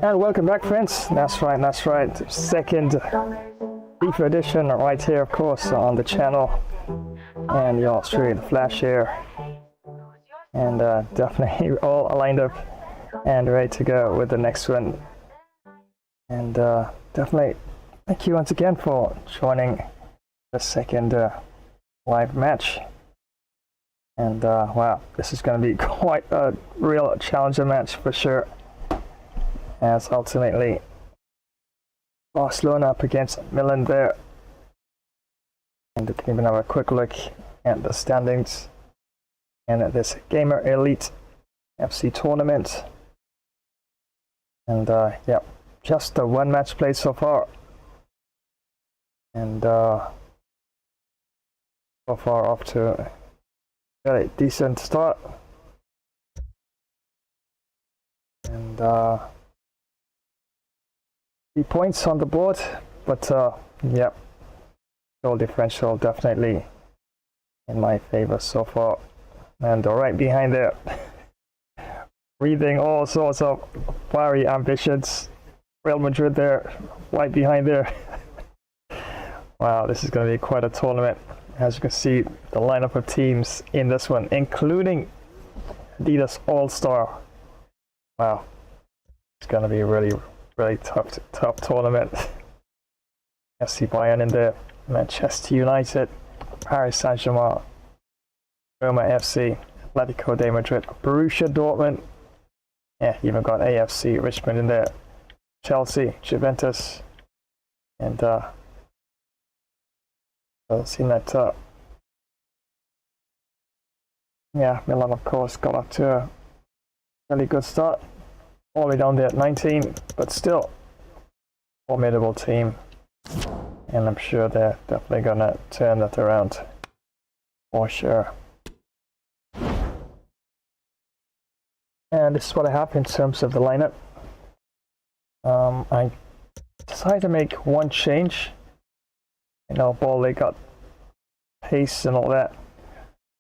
And welcome back, friends. That's right. Second FIFA edition right here, of course, on the channel. And you're straight the flash here. And definitely all lined up and ready to go with the next one. And definitely thank you once again for joining the second live match. And wow, this is going to be quite a real challenger match for sure. As ultimately Barcelona up against Milan there. And we can even have a quick look at the standings and at this Gamer Elite FC tournament. And yeah, just the one match played so far. And so far off to a very decent start. And 3 points on the board, but yeah, goal differential definitely in my favor so far. And right behind there, breathing all sorts of fiery ambitions, Real Madrid there, right behind there. Wow, this is going to be quite a tournament. As you can see, the lineup of teams in this one, including Adidas All-Star. Wow, it's going to be really tough tournament. FC Bayern in there, Manchester United, Paris Saint-Germain, Roma FC, Atletico de Madrid, Borussia Dortmund. Yeah, even got AFC Richmond in there, Chelsea, Juventus, and seen that. Yeah, Milan of course got up to a really good start. All the way down there at 19, but still formidable team, and I'm sure they're definitely gonna turn that around for sure. And this is what I have in terms of the lineup. I decided to make one change. You know, Ball got pace and all that,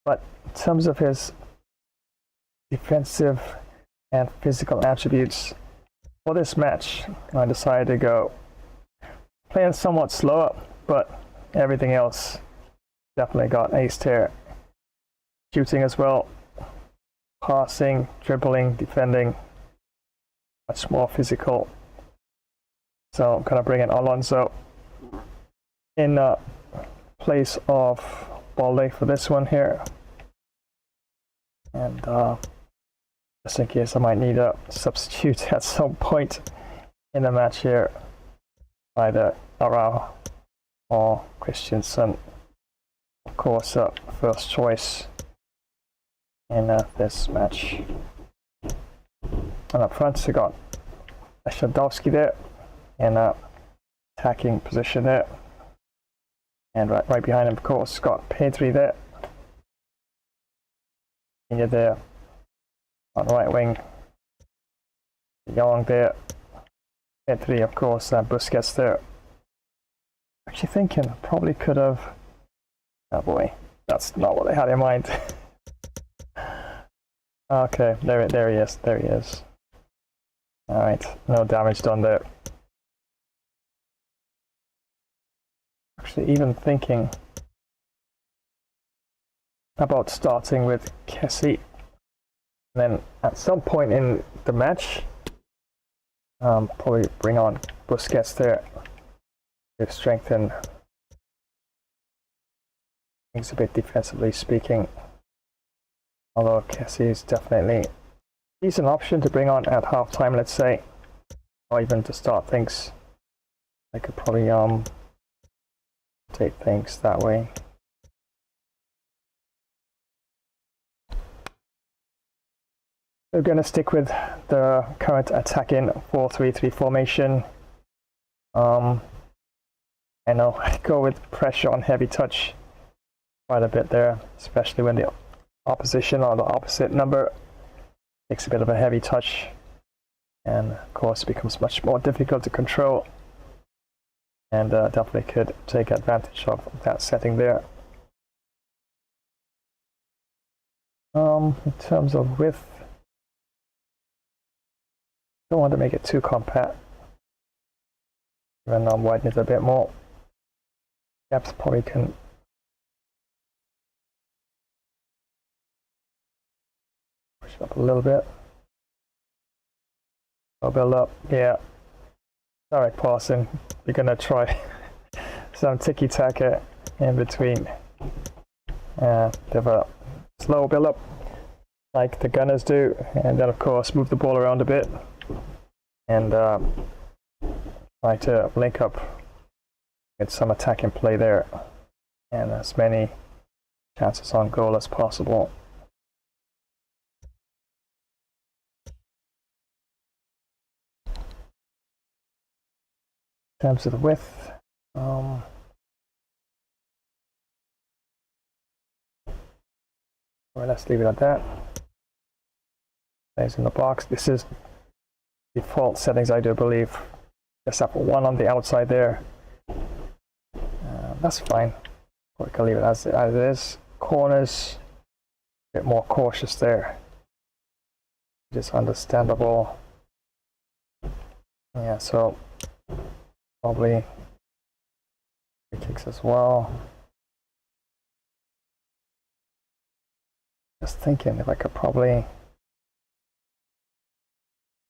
but in terms of his defensive and physical attributes for this match, I decided to go playing somewhat slower, but everything else definitely got aced here. Shooting as well, passing, dribbling, defending, much more physical. So I'm going to bring in Alonso in place of Balde for this one here. And just in case I might need a substitute at some point in the match here, either Rafa or Christensen. Of course, first choice in this match. And up front, we got Lewandowski there in attacking position there. And right behind him, of course, got Pedri there. And you're there on right wing. Young there. Pedri, of course, and Busquets there. Actually thinking, probably could have. Oh boy, that's not what I had in mind. Okay, there he is. Alright, no damage done there. Actually, even thinking about starting with Kessie. And then at some point in the match, probably bring on Busquets there to strengthen things a bit defensively speaking. Although Kessie is definitely a decent option to bring on at halftime, let's say, or even to start things. I could probably take things that way. We're going to stick with the current attacking 4-3-3 formation. I know I go with pressure on heavy touch quite a bit there, especially when the opposition or the opposite number takes a bit of a heavy touch, and of course it becomes much more difficult to control, and definitely could take advantage of that setting there. In terms of width, Don't want to make it too compact. Even though I'm widening it a bit more. Gaps probably can push it up a little bit. I'll build up, yeah. Direct passing. We're gonna try some Tikitaka in between. Have a slow build up like the Gunners do, and then of course move the ball around a bit and try to link up, get some attacking play there, and as many chances on goal as possible. In terms of the width, well, let's leave it at that. Plays in the box. This is default settings, I do believe. Just have one on the outside there. That's fine. We can leave it as it is. Corners, a bit more cautious there. Just understandable. Yeah, so probably free kicks as well. Just thinking if I could probably,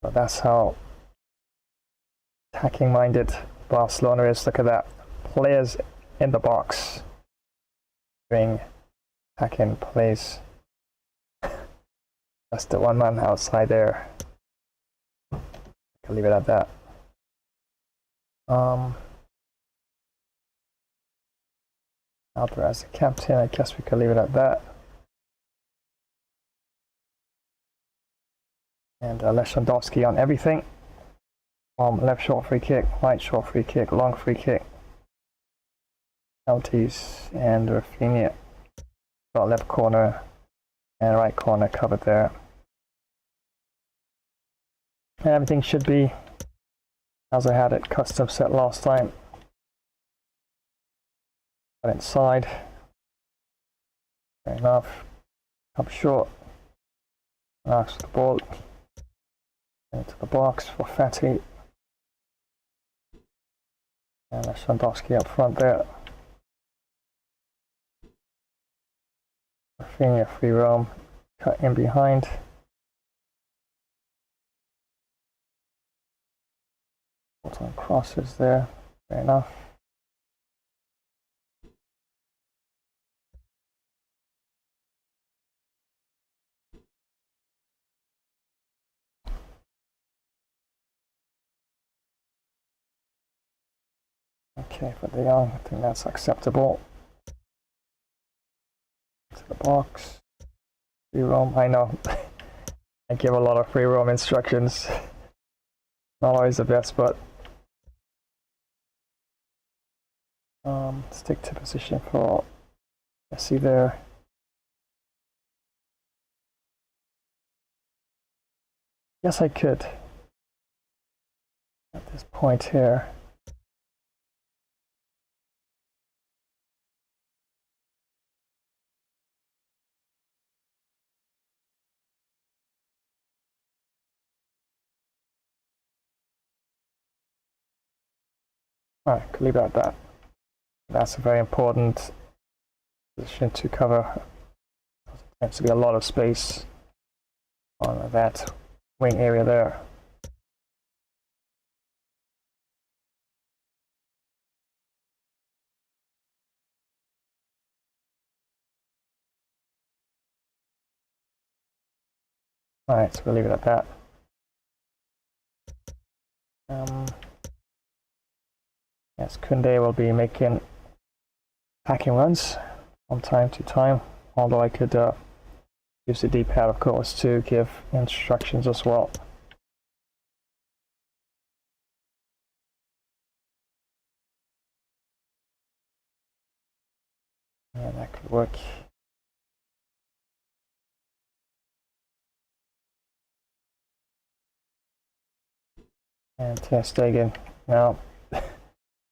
but that's how attacking minded Barcelona is. Look at that. Players in the box doing attacking plays. That's the one man outside there. I'll leave it at that. Out there as a captain, I guess we can leave it at that. And Lewandowski on everything. Left short free kick, right short free kick, long free kick. Penalties and Raphinha. Got left corner and right corner covered there. And everything should be as I had it custom set last time. Got inside. Fair enough. Up short. Knocks the ball into the box for Fatty. And Lewandowski up front there. Raphinha free roam, cut in behind. Bottom crosses there, fair enough. Okay, for De Jong, I think that's acceptable. To the box. Free roam, I know. I give a lot of free roam instructions. Not always the best, but stick to position for Messi there. Yes, I could. At this point here. Alright, could leave it at that. That's a very important position to cover. There tends to be a lot of space on that wing area there. Alright, so we'll leave it at that. Yes, Kunde will be making hacking runs from time to time, although I could use the D-pad, of course, to give instructions as well. Yeah, that could work. And Ter Stegen, now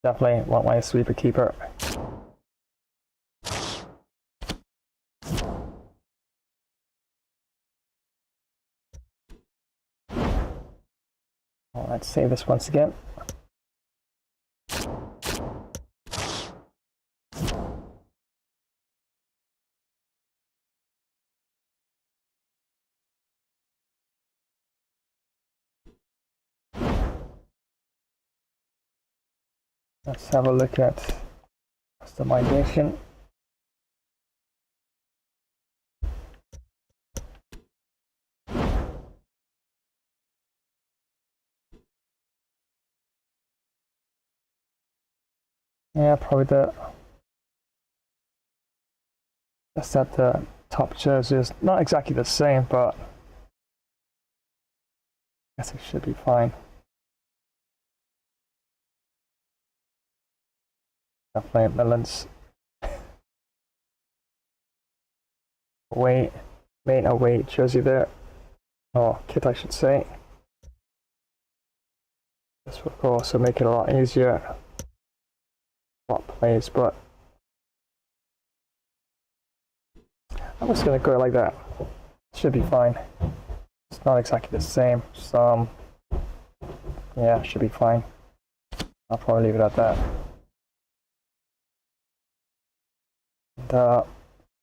definitely want my sweeper keeper. Well, let's save this once again. Let's have a look at customization. Yeah, probably just that the top jersey is not exactly the same, but I guess it should be fine. Definitely Milan's main away jersey there. Oh, kit I should say. This would also make it a lot easier. Lot plays, but I'm just gonna go like that. Should be fine. It's not exactly the same. Yeah, should be fine. I'll probably leave it at that. And,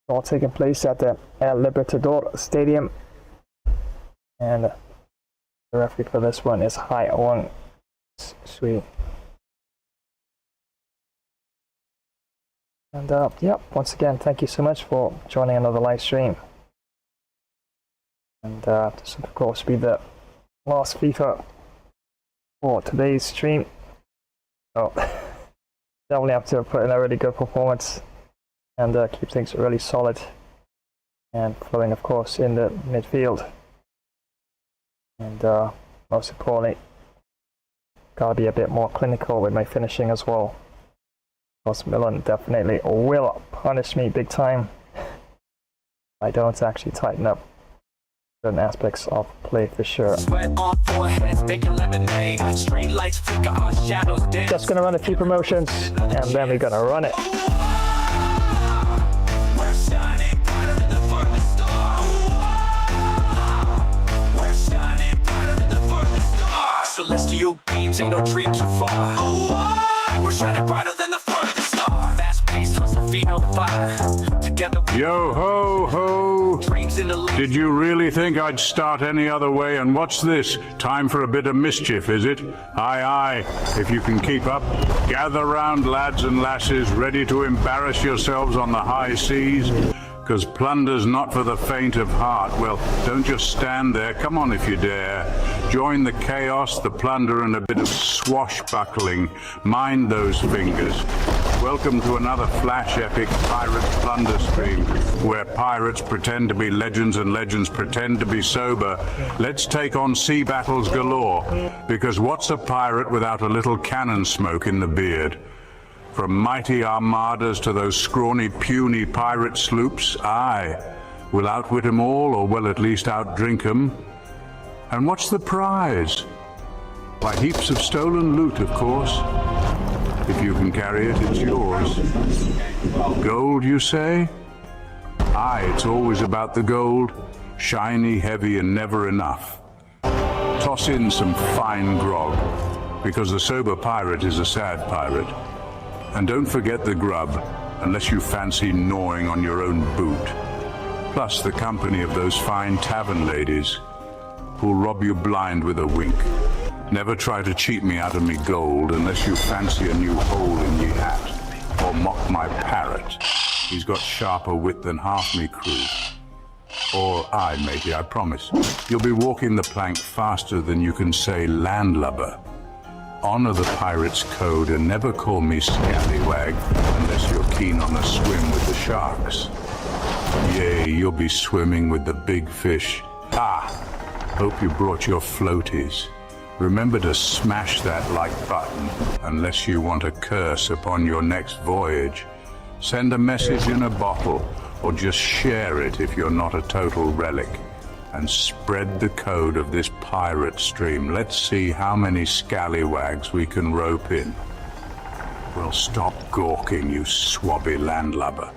all taking place at the El Libertador Stadium, and the referee for this one is Hai Wang Sui. And yep, once again, thank you so much for joining another live stream. And this will of course be the last FIFA for today's stream. So definitely have to put in a really good performance and keep things really solid and flowing, of course, in the midfield. And most importantly, gotta be a bit more clinical with my finishing as well. Because Milan definitely will punish me big time if I don't actually tighten up certain aspects of play for sure. Just gonna run a few promotions and then we're gonna run it. Celestial beams ain't no dream too far. We're shining brighter than the furthest star. Fast paced, hustle, feet on fire. Together. Yo ho ho! Did you really think I'd start any other way? And what's this? Time for a bit of mischief, is it? Aye aye. If you can keep up, gather round, lads and lasses, ready to embarrass yourselves on the high seas. 'Cause plunder's not for the faint of heart. Well, don't just stand there. Come on if you dare. Join the chaos, the plunder, and a bit of swashbuckling. Mind those fingers. Welcome to another flash epic pirate plunder stream, where pirates pretend to be legends and legends pretend to be sober. Let's take on sea battles galore. Because what's a pirate without a little cannon smoke in the beard? From mighty armadas to those scrawny, puny pirate sloops, aye, we'll outwit 'em all, or we'll at least outdrink 'em. And what's the prize? Why, heaps of stolen loot, of course. If you can carry it, it's yours. Gold, you say? Aye, it's always about the gold. Shiny, heavy, and never enough. Toss in some fine grog, because the sober pirate is a sad pirate. And don't forget the grub, unless you fancy gnawing on your own boot. Plus the company of those fine tavern ladies, who'll rob you blind with a wink. Never try to cheat me out of me gold, unless you fancy a new hole in ye hat, or mock my parrot. He's got sharper wit than half me crew. Or I, matey, I promise. You'll be walking the plank faster than you can say landlubber. Honor the pirate's code and never call me scallywag unless you're keen on a swim with the sharks. Yea, you'll be swimming with the big fish. Ah, hope you brought your floaties. Remember to smash that like button unless you want a curse upon your next voyage. Send a message in a bottle or just share it if you're not a total relic. And spread the code of this pirate stream. Let's see how many scallywags we can rope in. Well, stop gawking, you swabby landlubber.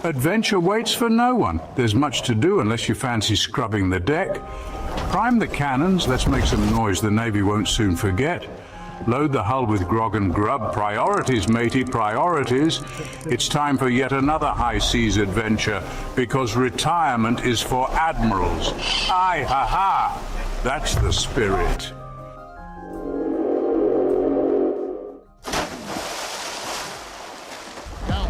Adventure waits for no one. There's much to do unless you fancy scrubbing the deck. Prime the cannons, let's make some noise the Navy won't soon forget. Load the hull with grog and grub. Priorities, matey, priorities. It's time for yet another high seas adventure, because retirement is for admirals. Aye, ha ha! That's the spirit.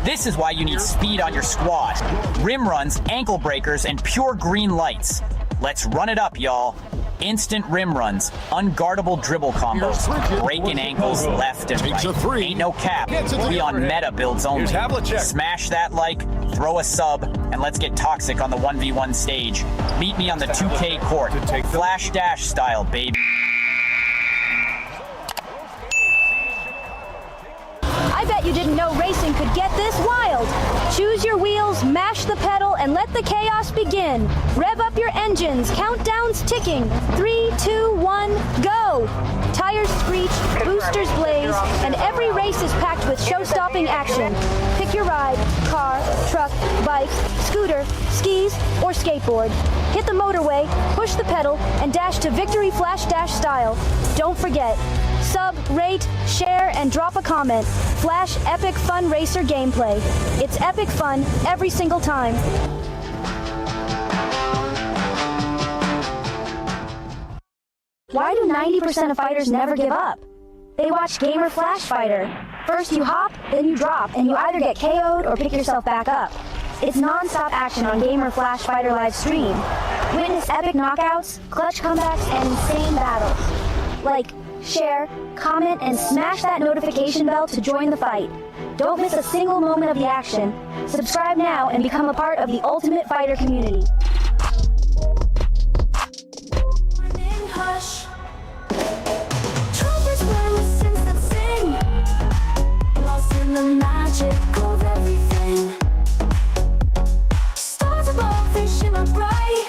This is why you need speed on your squad. Rim runs, ankle breakers, and pure green lights. Let's run it up, y'all. Instant rim runs, unguardable dribble combos, breaking ankles left and right. Ain't no cap. We on meta builds only. Smash that like, throw a sub, and let's get toxic on the 1v1 stage. Meet me on the 2K court. Flash dash style, baby. I bet you didn't know racing could get this wild. Choose your wheels, mash the pedal, and let the chaos begin. Rev up your engines, countdown's ticking. 3, 2, 1, go! Tires screech, boosters blaze, and every race is packed with show-stopping action. Pick your ride, car, truck, bike, scooter, skis, or skateboard. Hit the motorway, push the pedal, and dash to victory flash dash style. Don't forget, sub, rate, share, and drop a comment. Flash epic fun racer gameplay. It's epic fun every single time. Why do 90% of fighters never give up? They watch Gamer Flash Fighter. First you hop, then you drop, and you either get KO'd or pick yourself back up. It's non-stop action on Gamer Flash Fighter live stream. Witness epic knockouts, clutch comebacks, and insane battles. Like, share, comment, and smash that notification bell to join the fight. Don't miss a single moment of the action. Subscribe now and become a part of the Ultimate Fighter community. Hush. Trumpets play with sins that sing, lost in the magic of everything. Stars above, they shimmer bright,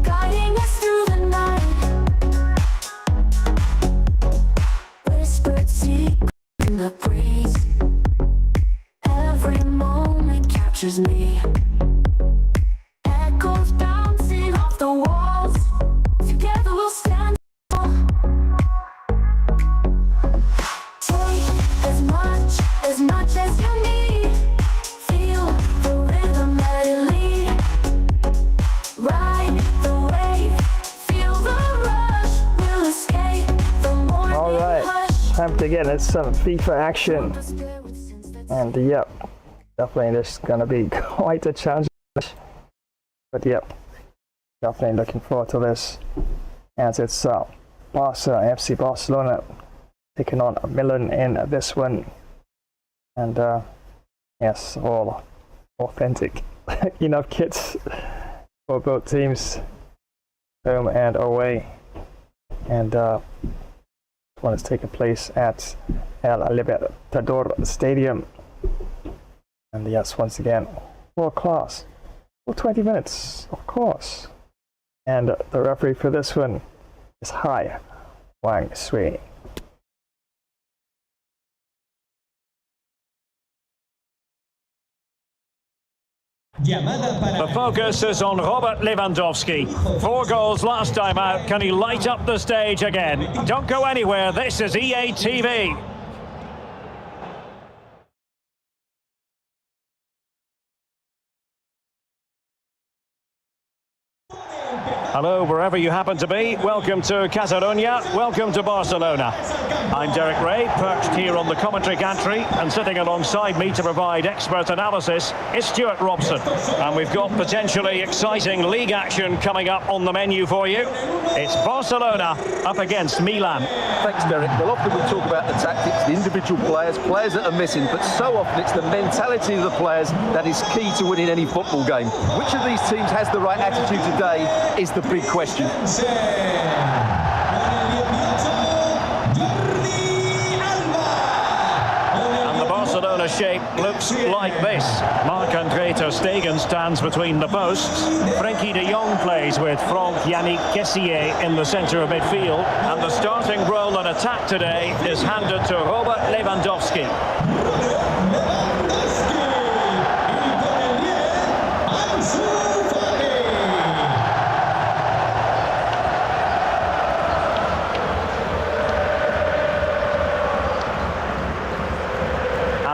guiding us through the night. Whispered secrets in the breeze, every moment captures me. Echoes bouncing off the walls, together we'll stand tall. Take as much as you need. Feel the rhythm, let it lead. Ride the wave, feel the rush. We'll escape the morning hush. Time to get into some FIFA action. And yep, definitely this is gonna be quite a challenge. But yep, definitely looking forward to this. As it's FC Barcelona taking on Milan in this one. And yes, all authentic enough kits for both teams, home and away. And this one is taking place at El Libertador Stadium. And yes, once again, world class. For 20 minutes, of course. And the referee for this one is Hai Wang Sui. The focus is on Robert Lewandowski. 4 goals last time out. Can he light up the stage again? Don't go anywhere. This is EA TV. Hello, wherever you happen to be. Welcome to Catalonia. Welcome to Barcelona. I'm Derek Ray, perched here on the commentary gantry, and sitting alongside me to provide expert analysis is Stuart Robson. And we've got potentially exciting league action coming up on the menu for you. It's Barcelona up against Milan. Thanks, Derek. Well, often we talk about the tactics, the individual players that are missing, but so often it's the mentality of the players that is key to winning any football game. Which of these teams has the right attitude today is the big question. And the Barcelona shape looks like this. Marc-Andre ter Stegen stands between the posts. Frenkie de Jong plays with Franck Yannick Kessié in the centre of midfield. And the starting role in attack today is handed to Robert Lewandowski.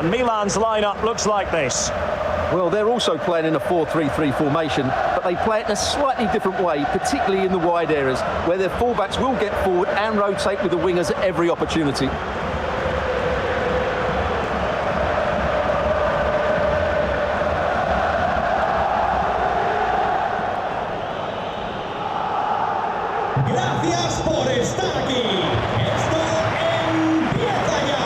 And Milan's lineup looks like this. Well, they're also playing in a 4-3-3 formation, but they play it in a slightly different way, particularly in the wide areas, where their fullbacks will get forward and rotate with the wingers at every opportunity. Gracias por estar aquí. Esto empieza ya.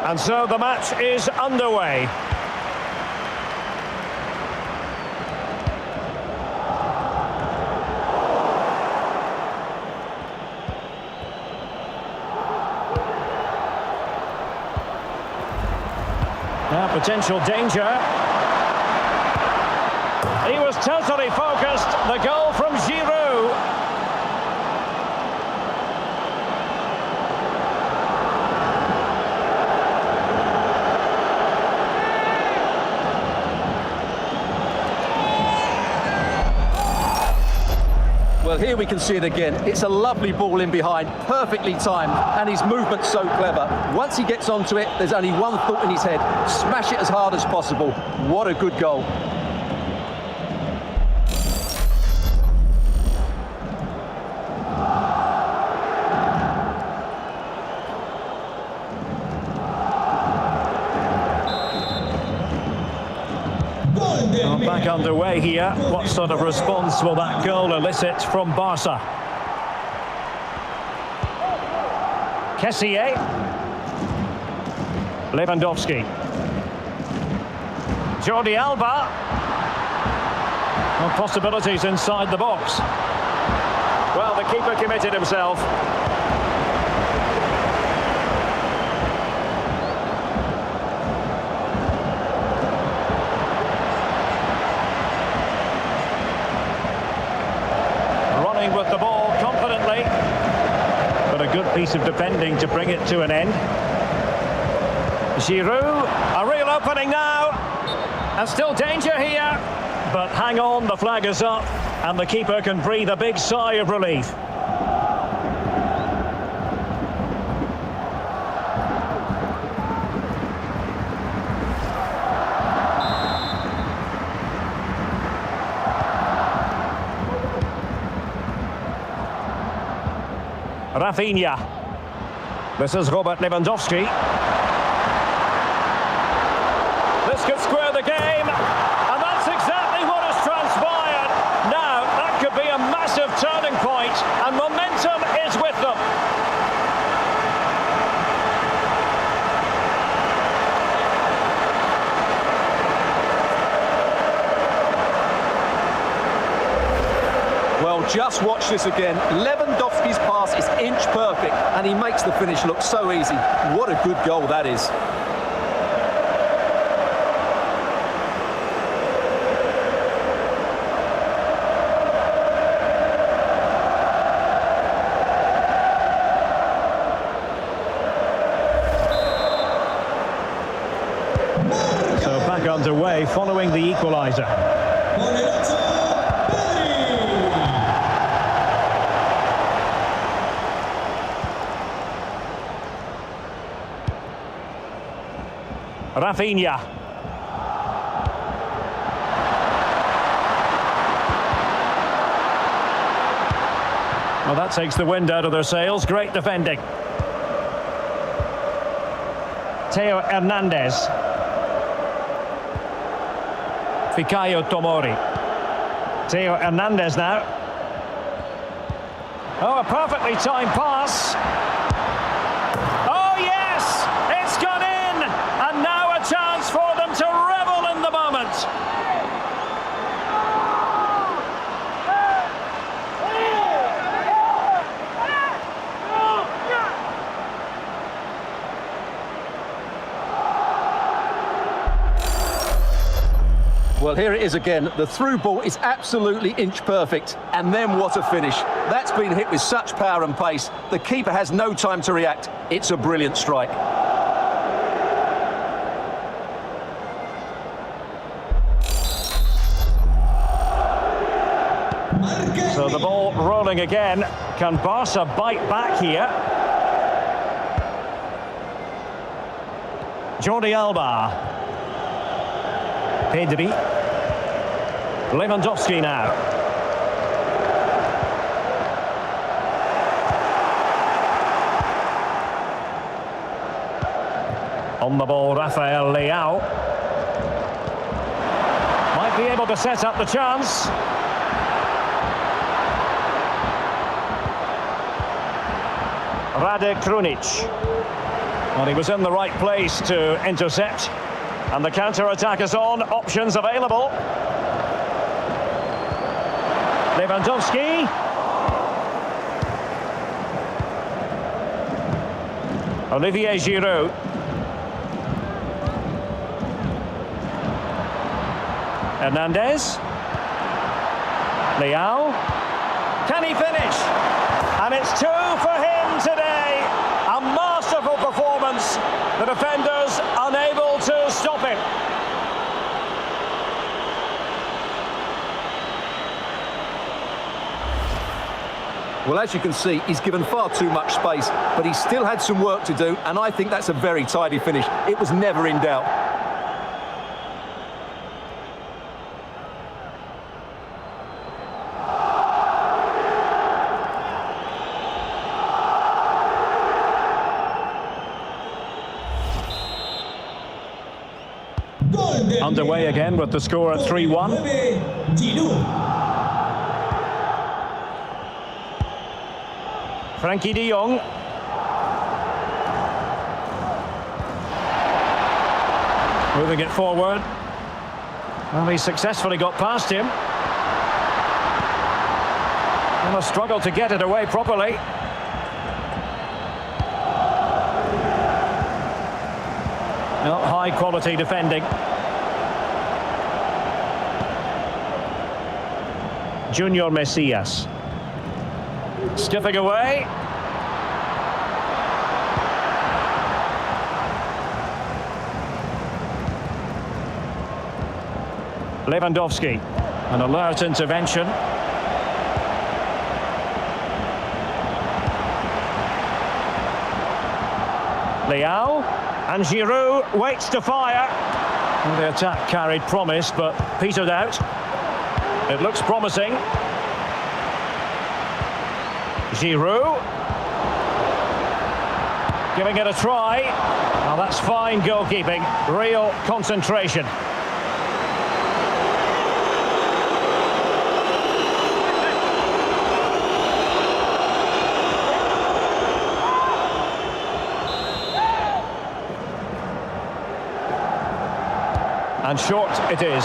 And so the match is underway. Now potential danger. He was totally focused. The goal from Giroud. Well, here we can see it again. It's a lovely ball in behind, perfectly timed, and his movement's so clever. Once he gets onto it, there's only one thought in his head: smash it as hard as possible. What a good goal. Back underway here. What sort of response will that goal elicit from Barca? Kessié. Lewandowski. Jordi Alba. Well, possibilities inside the box. Well, the keeper committed himself. With the ball confidently, but a good piece of defending to bring it to an end. Giroud, a real opening now, and still danger here, but hang on, the flag is up, and the keeper can breathe a big sigh of relief. Raphinha. This is Robert Lewandowski. This could square the game, and that's exactly what has transpired. Now, that could be a massive turning point, and momentum is with them. Well, just watch this again. Lewandowski's pass is inch perfect, and he makes the finish look so easy. What a good goal that is. So back underway following the equaliser. Raphinha. Well, that takes the wind out of their sails. Great defending. Theo Hernandez. Fikayo Tomori. Theo Hernandez now. Oh, a perfectly timed pass. Oh, yes! It's gone in! And now a chance for them to revel in the moment. Well, here it is again. The through ball is absolutely inch perfect. And then what a finish. That's been hit with such power and pace. The keeper has no time to react. It's a brilliant strike. So the ball rolling again. Can Barca bite back here? Jordi Alba. Pedri. Lewandowski now. On the ball, Rafael Leao. Might be able to set up the chance. Rade Krunic. Well, he was in the right place to intercept. And the counter-attack is on. Options available. Lewandowski. Olivier Giroud. Hernandez. Leao. Can he finish? And it's 2 for him today. A masterful performance. The defenders unable to stop him. Well, as you can see, he's given far too much space, but he still had some work to do, and I think that's a very tidy finish. It was never in doubt. Underway again with the score at 3-1. Frankie de Jong. Moving it forward. Well, he successfully got past him. And a struggle to get it away properly. Not high quality defending. Junior Messias. Skipping away. Lewandowski. An alert intervention. Leao. And Giroud waits to fire. Well, the attack carried promise, but petered out. It looks promising. Giroud. Giving it a try. Now that's fine goalkeeping. Real concentration. And short it is.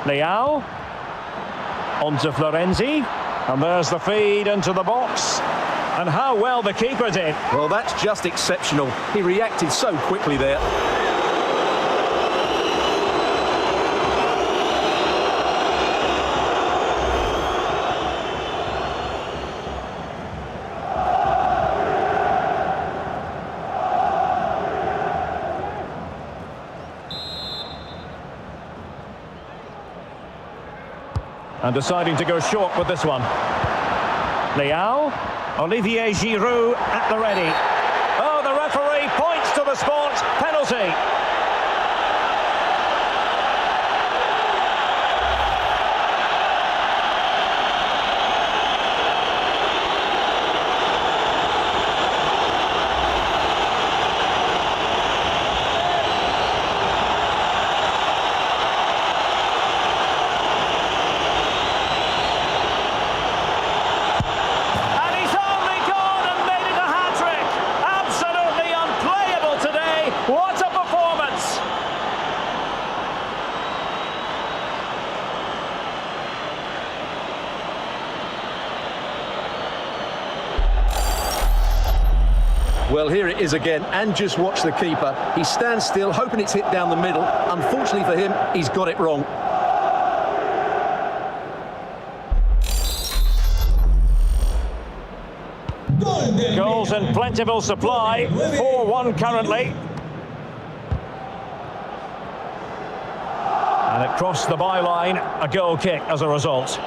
Leao. On to Florenzi. And there's the feed into the box. And how well the keeper did. Well, that's just exceptional. He reacted so quickly there. And deciding to go short with this one. Leao. Olivier Giroud at the ready. Oh, the referee points to the spot. Penalty. Well, here it is again, and just watch the keeper. He stands still, hoping it's hit down the middle. Unfortunately for him, he's got it wrong. Goals in plentiful supply. 4-1 currently. Crossed the byline, a goal kick as a result.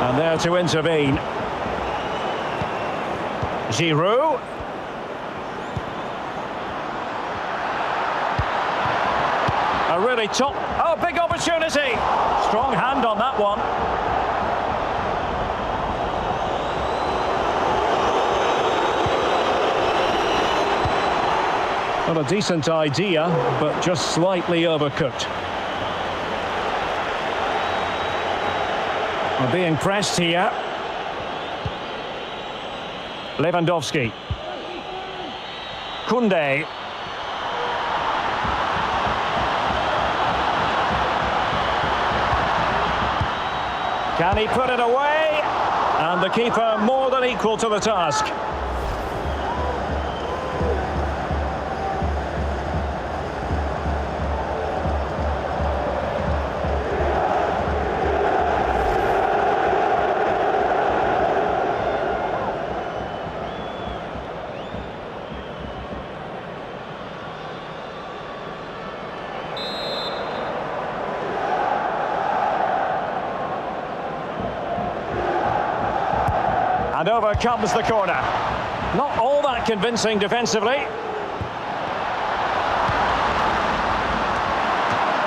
And there to intervene. Giroud. A really top... Oh, big opportunity! Strong hand on that one. Well, a decent idea, but just slightly overcooked. We're being pressed here. Lewandowski. Koundé. Can he put it away? And the keeper more than equal to the task. And over comes the corner. Not all that convincing defensively.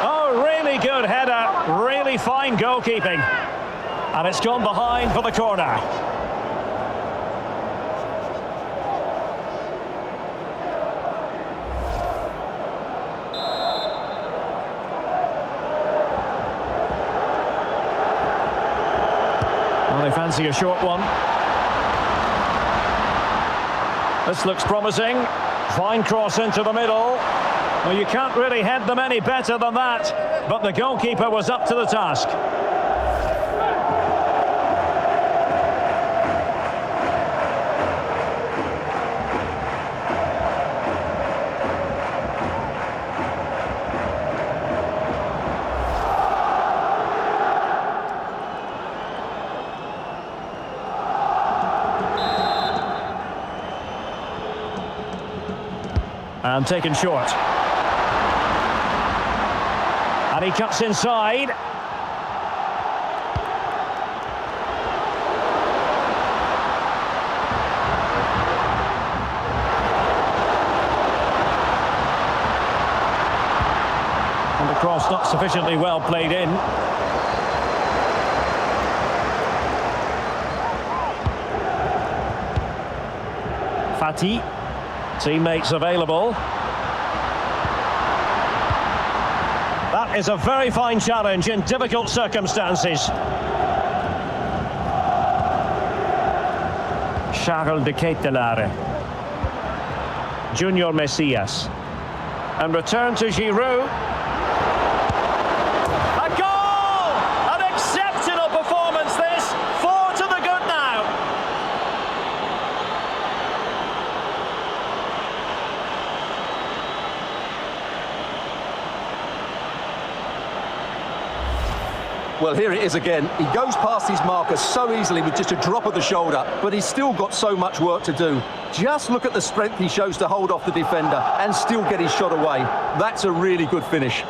Oh, really good header. Really fine goalkeeping. And it's gone behind for the corner. Well, they fancy a short one. This looks promising. Fine cross into the middle. Well, you can't really head them any better than that. But the goalkeeper was up to the task. And taken short. And he cuts inside. And the cross not sufficiently well played in. Fati. Teammates available. That is a very fine challenge in difficult circumstances. Charles de Ketelare. Junior Messias. And return to Giroud. A goal! An exceptional performance this. 4 to the good now. Well, here it is again. He goes past his marker so easily with just a drop of the shoulder, but he's still got so much work to do. Just look at the strength he shows to hold off the defender and still get his shot away. That's a really good finish.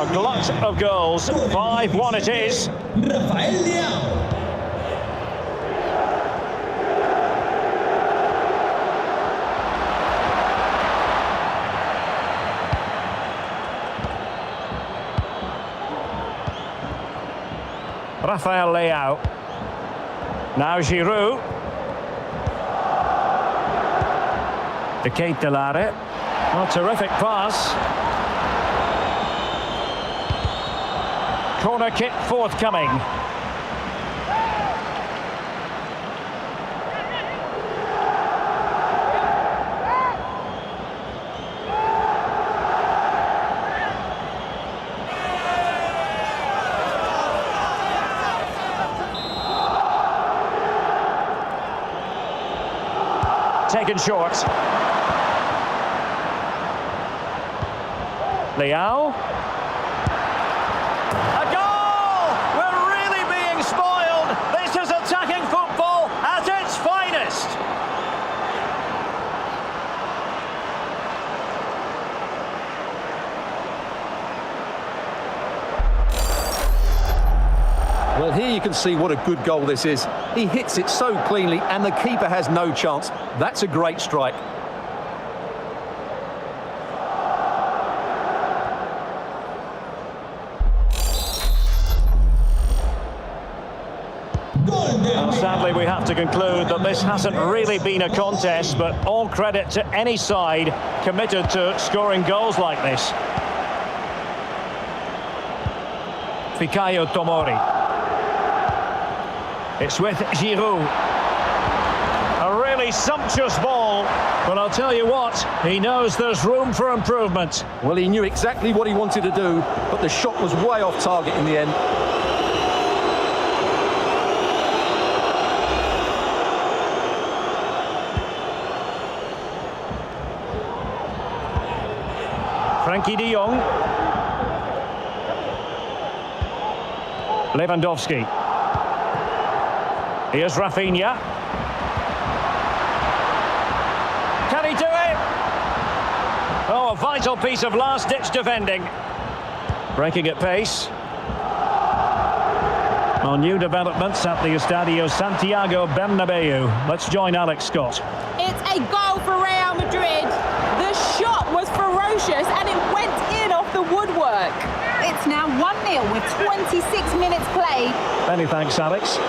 A glut of goals. 5-1 it is. Rafael Leao. Rafael Leao. Now Giroud. De Ketelare. Oh, terrific pass. Corner kick forthcoming. taken short. Leao. A goal! We're really being spoiled. This is attacking football at its finest. Well, here you can see what a good goal this is. He hits it so cleanly and the keeper has no chance. That's a great strike. Sadly, we have to conclude that this hasn't really been a contest, but all credit to any side committed to scoring goals like this. Fikayo Tomori. It's with Giroud. A really sumptuous ball, but I'll tell you what, he knows there's room for improvement. Well, he knew exactly what he wanted to do, but the shot was way off target in the end. Frankie de Jong. Lewandowski. Here's Raphinha. Can he do it? Oh, a vital piece of last-ditch defending. Breaking at pace. On new developments at the Estadio Santiago Bernabeu. Let's join Alex Scott. It's a goal for Real Madrid. The shot was ferocious and it went in off the woodwork. It's now 1-0 with 26 minutes played. Many thanks, Alex.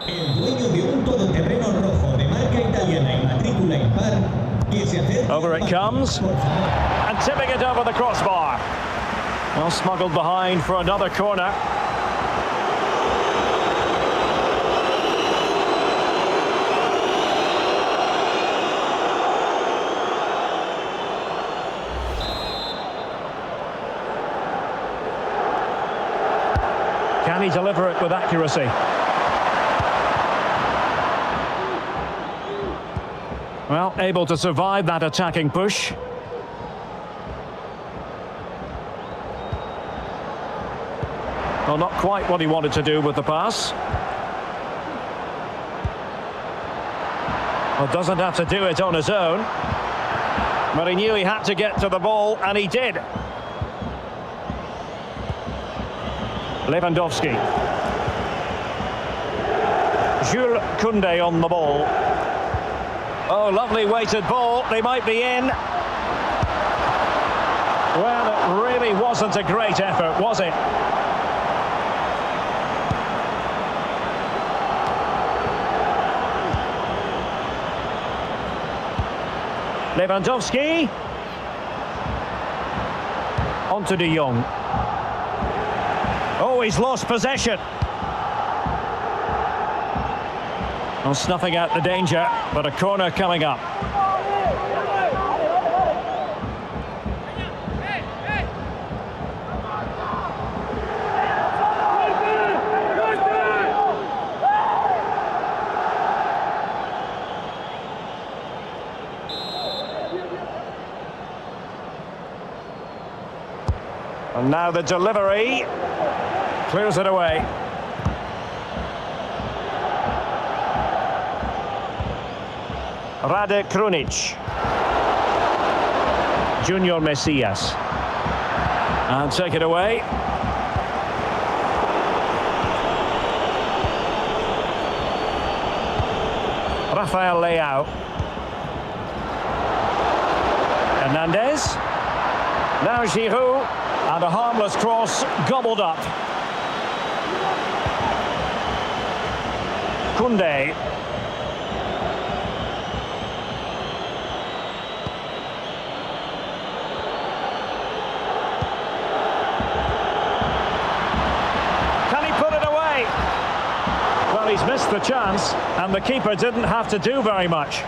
El dueño de un todoterreno rojo de marca italiana y matrícula impar que se acerca. Over it comes, and tipping it over the crossbar. Well, smuggled behind for another corner. Can he deliver it with accuracy? Well, able to survive that attacking push. Well, not quite what he wanted to do with the pass. Well, doesn't have to do it on his own. But he knew he had to get to the ball, and he did. Lewandowski. Jules Koundé on the ball. Oh, lovely weighted ball. They might be in. Well, it really wasn't a great effort, was it? Lewandowski. On to de Jong. Oh, he's lost possession. Well, snuffing out the danger, but a corner coming up. And now the delivery clears it away. Rade Krunic. Junior Messias. And take it away. Rafael Leao. Hernandez. Now Giroud. And a harmless cross gobbled up. Koundé. Can he put it away? Well, he's missed the chance, and the keeper didn't have to do very much.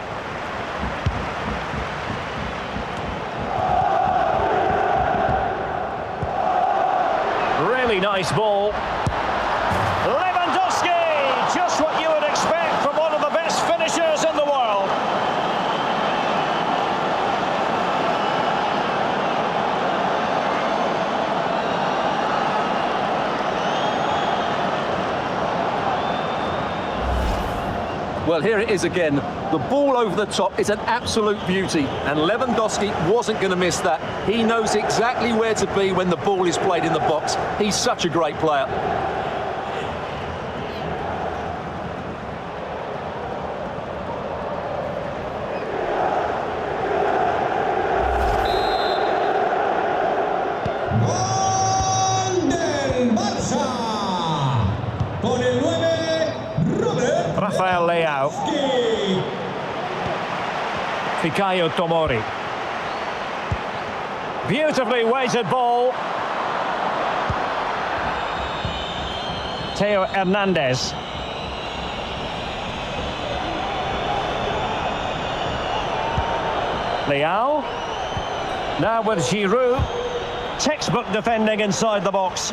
Really nice ball. Lewandowski! Just what you would expect from one of the best finishers in the world. Well, here it is again. The ball over the top is an absolute beauty, and Lewandowski wasn't going to miss that. He knows exactly where to be when the ball is played in the box. He's such a great player. Gol del Barça. Con el 9, Rafael Leao. Fikayo Tomori. Beautifully weighted ball. Theo Hernandez. Leao. Now with Giroud. Textbook defending inside the box.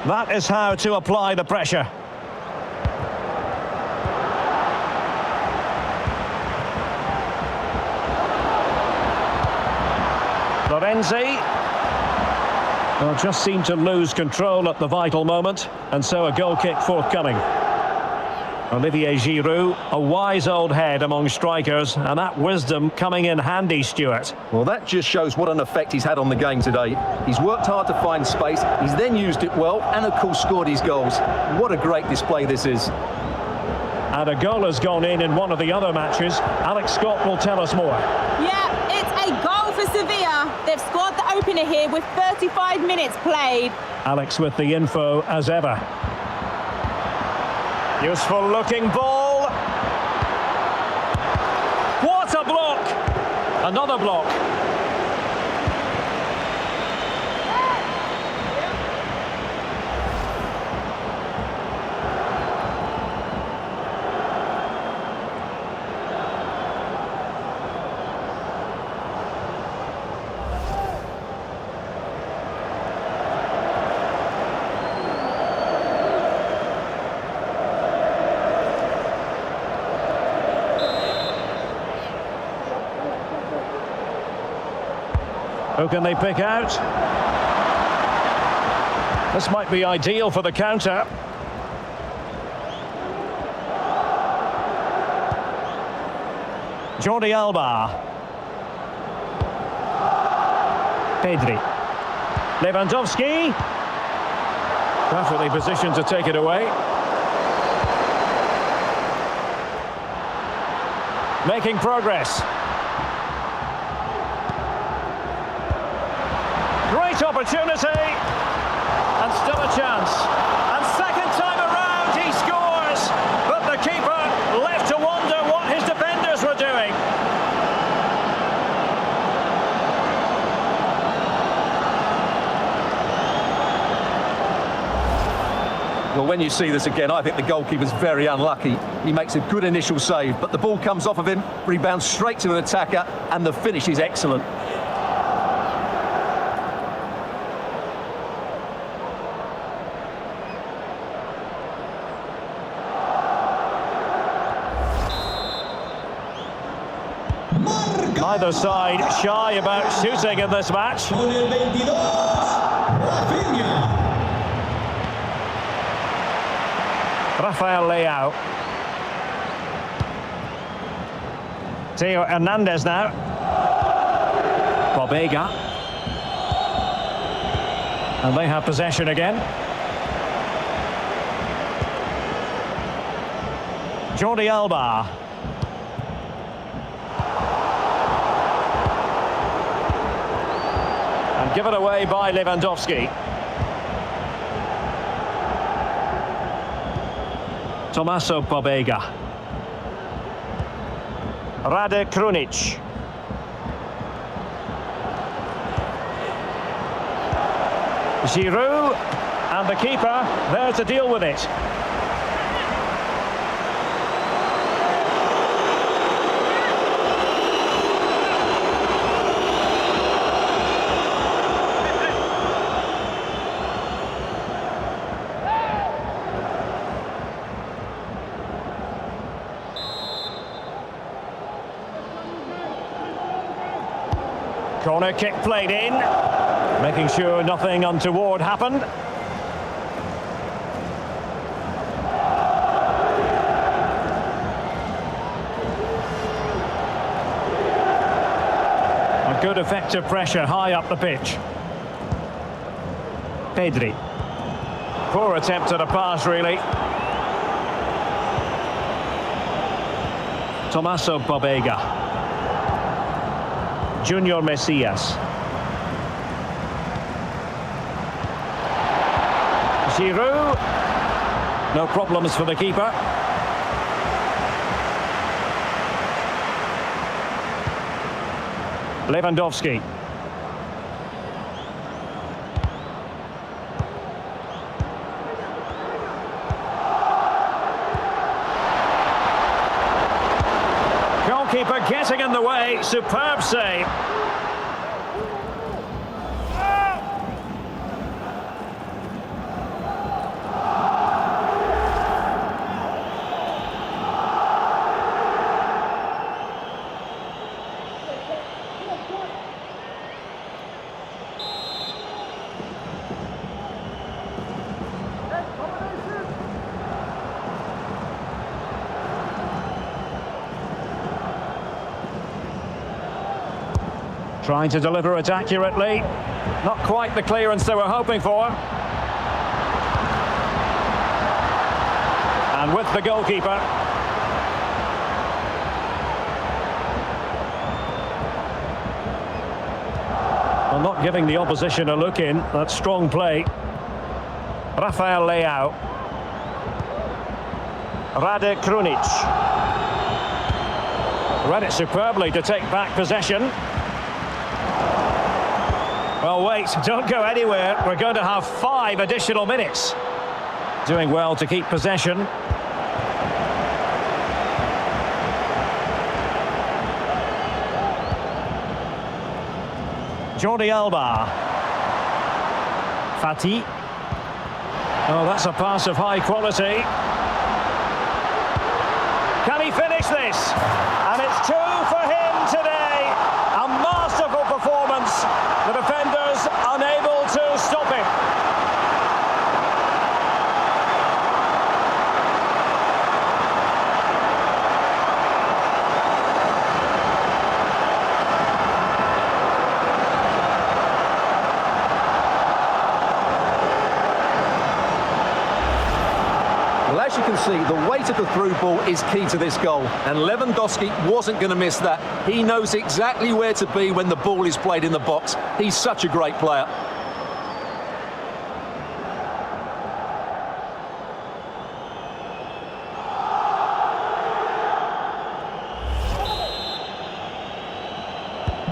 That is how to apply the pressure. Lorenzi. Well, just seemed to lose control at the vital moment, and so a goal kick forthcoming. Olivier Giroud, a wise old head among strikers, and that wisdom coming in handy, Stuart. Well, that just shows what an effect he's had on the game today. He's worked hard to find space, he's then used it well, and of course scored his goals. What a great display this is. And a goal has gone in one of the other matches. Alex Scott will tell us more. Yeah, it's a goal for Sevilla. They've scored the opener here with 35 minutes played. Alex with the info as ever. Useful looking ball. What a block! Another block. Who can they pick out? This might be ideal for the counter. Jordi Alba. Pedri. Lewandowski. Perfectly positioned to take it away. Making progress. Great opportunity, and still a chance. And second time around, he scores. But the keeper left to wonder what his defenders were doing. Well, when you see this again, I think the goalkeeper's very unlucky. He makes a good initial save, but the ball comes off of him, rebounds straight to an attacker, and the finish is excellent. Either side shy about shooting in this match. Con el 22, Raphinha. Rafael Leao. Theo Hernandez now. Pobega. And they have possession again. Jordi Alba. And given away by Lewandowski. Tomaso Pobega. Rade Krunic. Giroud, and the keeper there to deal with it. Corner kick played in, making sure nothing untoward happened. A good effective pressure high up the pitch. Pedri. Poor attempt at a pass, really. Tommaso Pobega. Junior Messias. Giroud. No problems for the keeper. Lewandowski. Goalkeeper getting in the way. Superb save. Trying to deliver it accurately. Not quite the clearance they were hoping for. And with the goalkeeper. Well, not giving the opposition a look in. That's strong play. Rafael Leao. Rade Krunic. Read it superbly to take back possession. Well, wait, don't go anywhere. We're going to have 5 additional minutes. Doing well to keep possession. Jordi Alba. Fati. Oh, that's a pass of high quality. Can he finish this? And it's 2 for him today. A masterful performance. The defenders unable to stop him. Well, as you can see, the weight of the through ball is key to this goal, and Lewandowski wasn't going to miss that. He knows exactly where to be when the ball is played in the box. He's such a great player.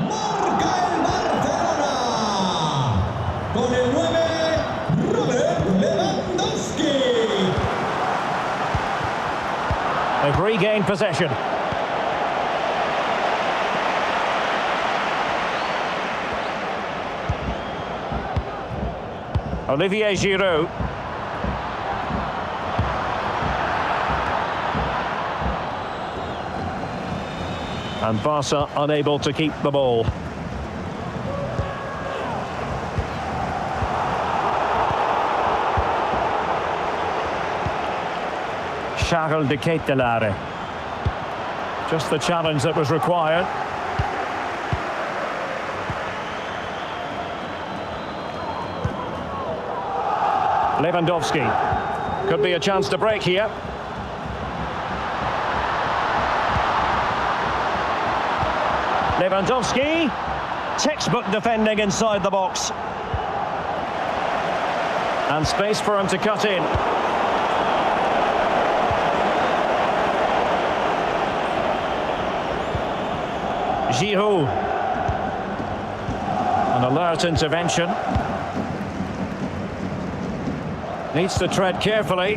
Marca el Barcelona. Con el 9, Robert Lewandowski. They've regained possession. Olivier Giroud. And Barca unable to keep the ball. Charles de Ketelaere. Just the challenge that was required. Lewandowski. Could be a chance to break here. Lewandowski. Textbook defending inside the box. And space for him to cut in. Giroud. An alert intervention. Needs to tread carefully.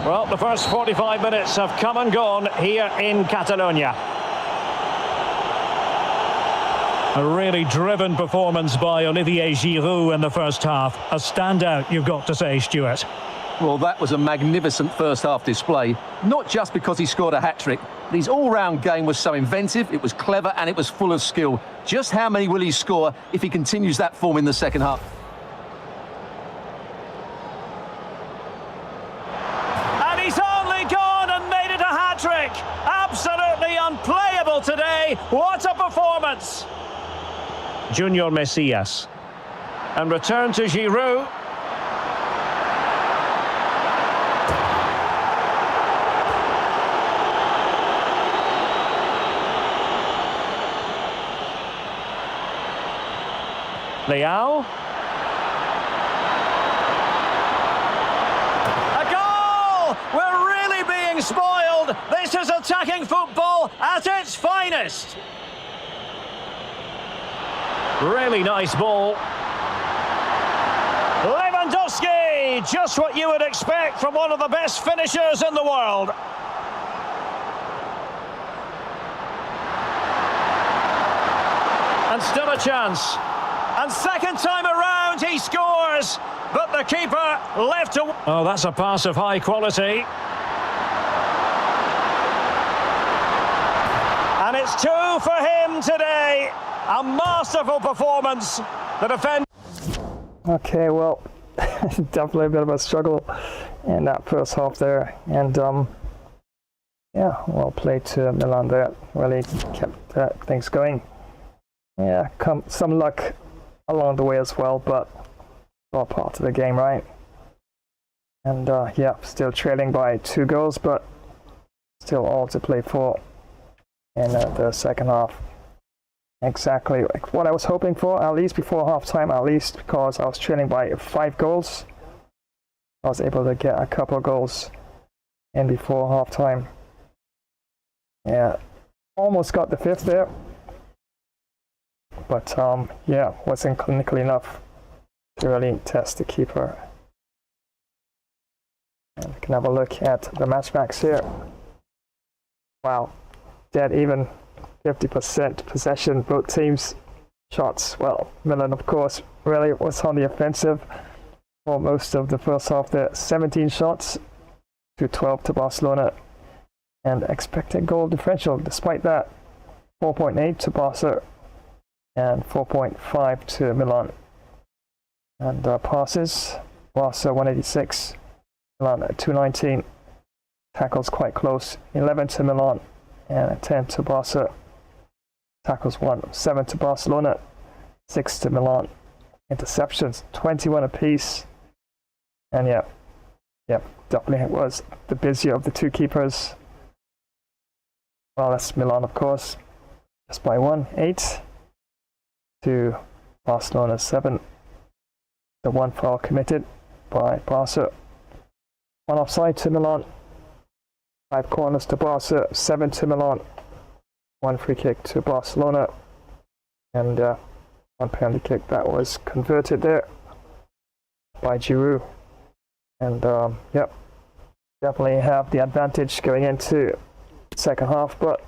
Well, the first 45 minutes have come and gone here in Catalonia. A really driven performance by Olivier Giroud in the first half. A standout, you've got to say, Stuart. Well, that was a magnificent first-half display, not just because he scored a hat-trick, but his all-round game was so inventive, it was clever, and it was full of skill. Just how many will he score if he continues that form in the second half? And he's only gone and made it a hat-trick. Absolutely unplayable today. What a performance. Junior Messias. And return to Giroud. Leao. A goal! We're really being spoiled. This is attacking football at its finest. Really nice ball. Lewandowski, just what you would expect from one of the best finishers in the world. And still a chance. And second time around he scores, but the keeper left to... Oh, that's a pass of high quality. And it's 2 for him today. A masterful performance. The defender... Okay, well, definitely a bit of a struggle in that first half there. And, yeah, well played to Milan there. Really kept things going. Yeah, some luck along the way as well, but all part of the game, right? And yeah, still trailing by 2 goals, but still all to play for in the second half. Exactly like what I was hoping for, at least before halftime, at least because I was trailing by 5 goals. I was able to get a couple of goals in before halftime. Yeah, almost got the 5th there. But yeah, wasn't clinical enough to really test the keeper. And we can have a look at the matchbacks here. Wow, dead even, 50% possession, both teams shots. Well, Milan, of course, really was on the offensive for most of the first half there. 17 shots to 12 to Barcelona. And expected goal differential, despite that, 4.8 to Barca. And 4.5 to Milan. And passes, Barca 186, Milan at 219. Tackles quite close, 11 to Milan and 10 to Barca. Tackles 1, 7 to Barcelona, 6 to Milan. Interceptions, 21 apiece. And yeah, definitely it was the busier of the 2 keepers. Well, that's Milan, of course, just by 1, 8. To Barcelona 7. The 1 foul committed by Barca. 1 offside to Milan. 5 corners to Barca. 7 to Milan. 1 free kick to Barcelona. And 1 penalty kick that was converted there by Giroud. And yep, definitely have the advantage going into the second half, but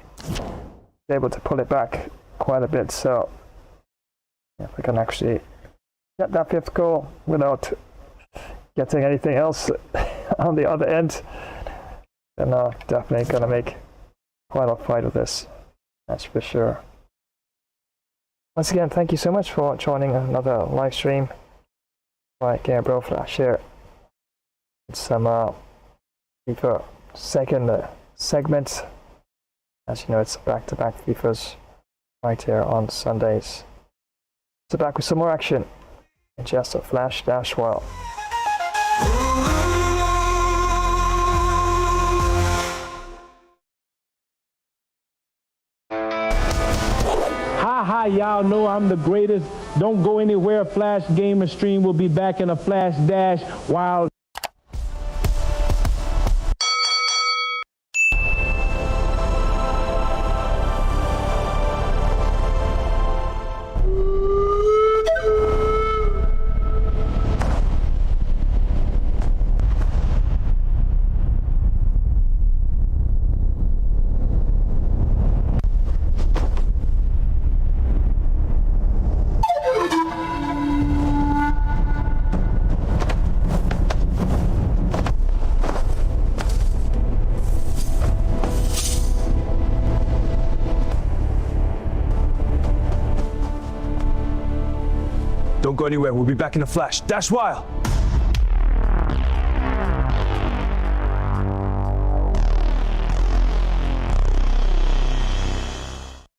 able to pull it back quite a bit. So if we can actually get that 5th goal without getting anything else on the other end, then definitely going to make quite a fight of this, that's for sure. Once again, thank you so much for joining another live stream by Gamerz Flash here. It's some FIFA second segment. As you know, it's back-to-back FIFAs right here on Sundays. So back with some more action in just a flash dash while. Hi, y'all know I'm the greatest. Don't go anywhere. Flash Gamer Stream will be back in a flash dash while. go anywhere. We'll be back in a flash. Dash wild!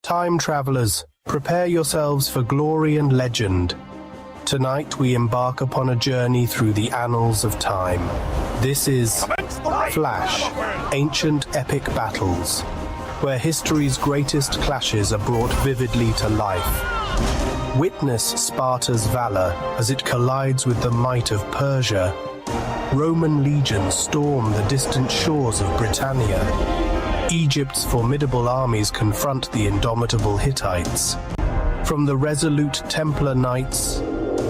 Time travelers, prepare yourselves for glory and legend. Tonight we embark upon a journey through the annals of time. This is Flash, Ancient Epic Battles, where history's greatest clashes are brought vividly to life. Witness Sparta's valor as it collides with the might of Persia. Roman legions storm the distant shores of Britannia. Egypt's formidable armies confront the indomitable Hittites. From the resolute Templar Knights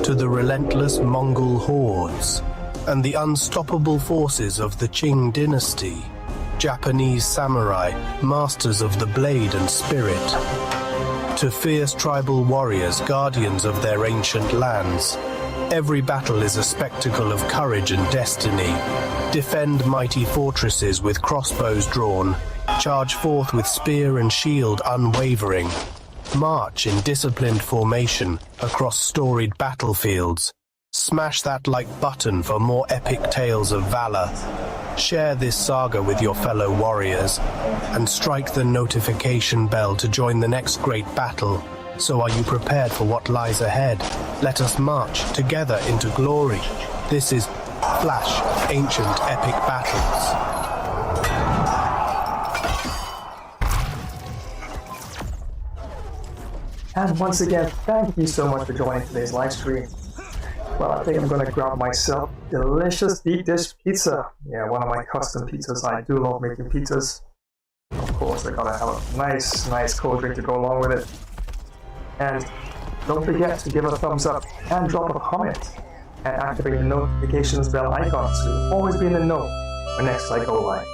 to the relentless Mongol hordes and the unstoppable forces of the Qing dynasty, Japanese samurai, masters of the blade and spirit, to fierce tribal warriors, guardians of their ancient lands. Every battle is a spectacle of courage and destiny. Defend mighty fortresses with crossbows drawn. Charge forth with spear and shield unwavering. March in disciplined formation across storied battlefields. Smash that like button for more epic tales of valor. Share this saga with your fellow warriors and strike the notification bell to join the next great battle. So are you prepared for what lies ahead? Let us march together into glory. This is Flash, Ancient Epic Battles. And once again, thank you so much for joining today's live stream. Well, I think I'm going to grab myself delicious deep dish pizza. Yeah, one of my custom pizzas. I do love making pizzas. Of course, I gotta have a nice cold drink to go along with it. And don't forget to give a thumbs up and drop a comment and activate the notifications bell icon so you'll always be in the know when next I go live.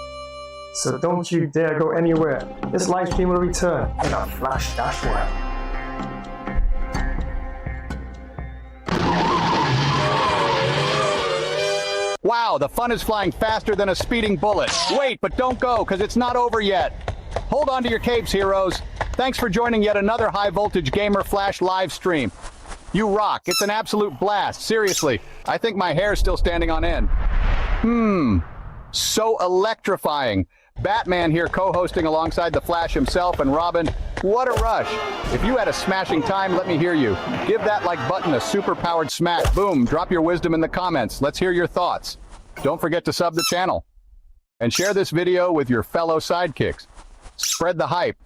So don't you dare go anywhere. This live stream will return in a flash dash while. Wow, the fun is flying faster than a speeding bullet. Wait, but don't go, because it's not over yet. Hold on to your capes, heroes. Thanks for joining yet another High Voltage Gamer Flash live stream. You rock. It's an absolute blast. Seriously, I think my hair's still standing on end. So electrifying. Batman here co-hosting alongside the Flash himself, and Robin, what a rush. If you had a smashing time, let me hear you. Give that like button a super-powered smack. Boom, drop your wisdom in the comments. Let's hear your thoughts. Don't forget to sub the channel. And share this video with your fellow sidekicks. Spread the hype.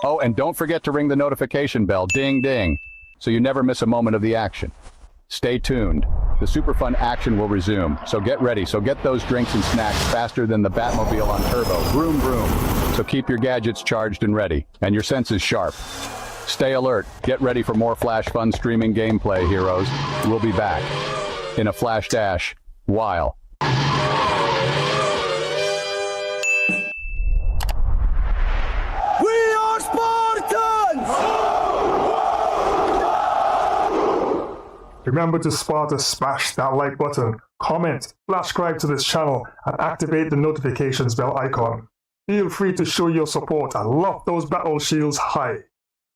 Oh, and don't forget to ring the notification bell, ding ding, so you never miss a moment of the action. Stay tuned. The super fun action will resume, so get ready. So get those drinks and snacks faster than the Batmobile on turbo. Vroom, vroom. So keep your gadgets charged and ready, and your senses sharp. Stay alert. Get ready for more Flash fun streaming gameplay, heroes. We'll be back in a Flash Dash while. We are Spartans! Remember to smash that like button, comment, subscribe to this channel, and activate the notifications bell icon. Feel free to show your support and lock those battle shields high.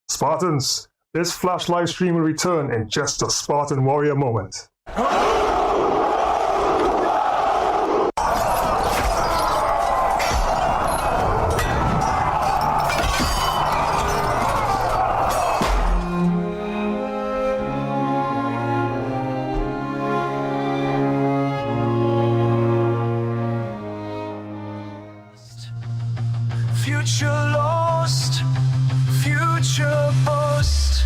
Spartans, this Flash live stream will return in just a Spartan warrior moment. Future lost, future bust.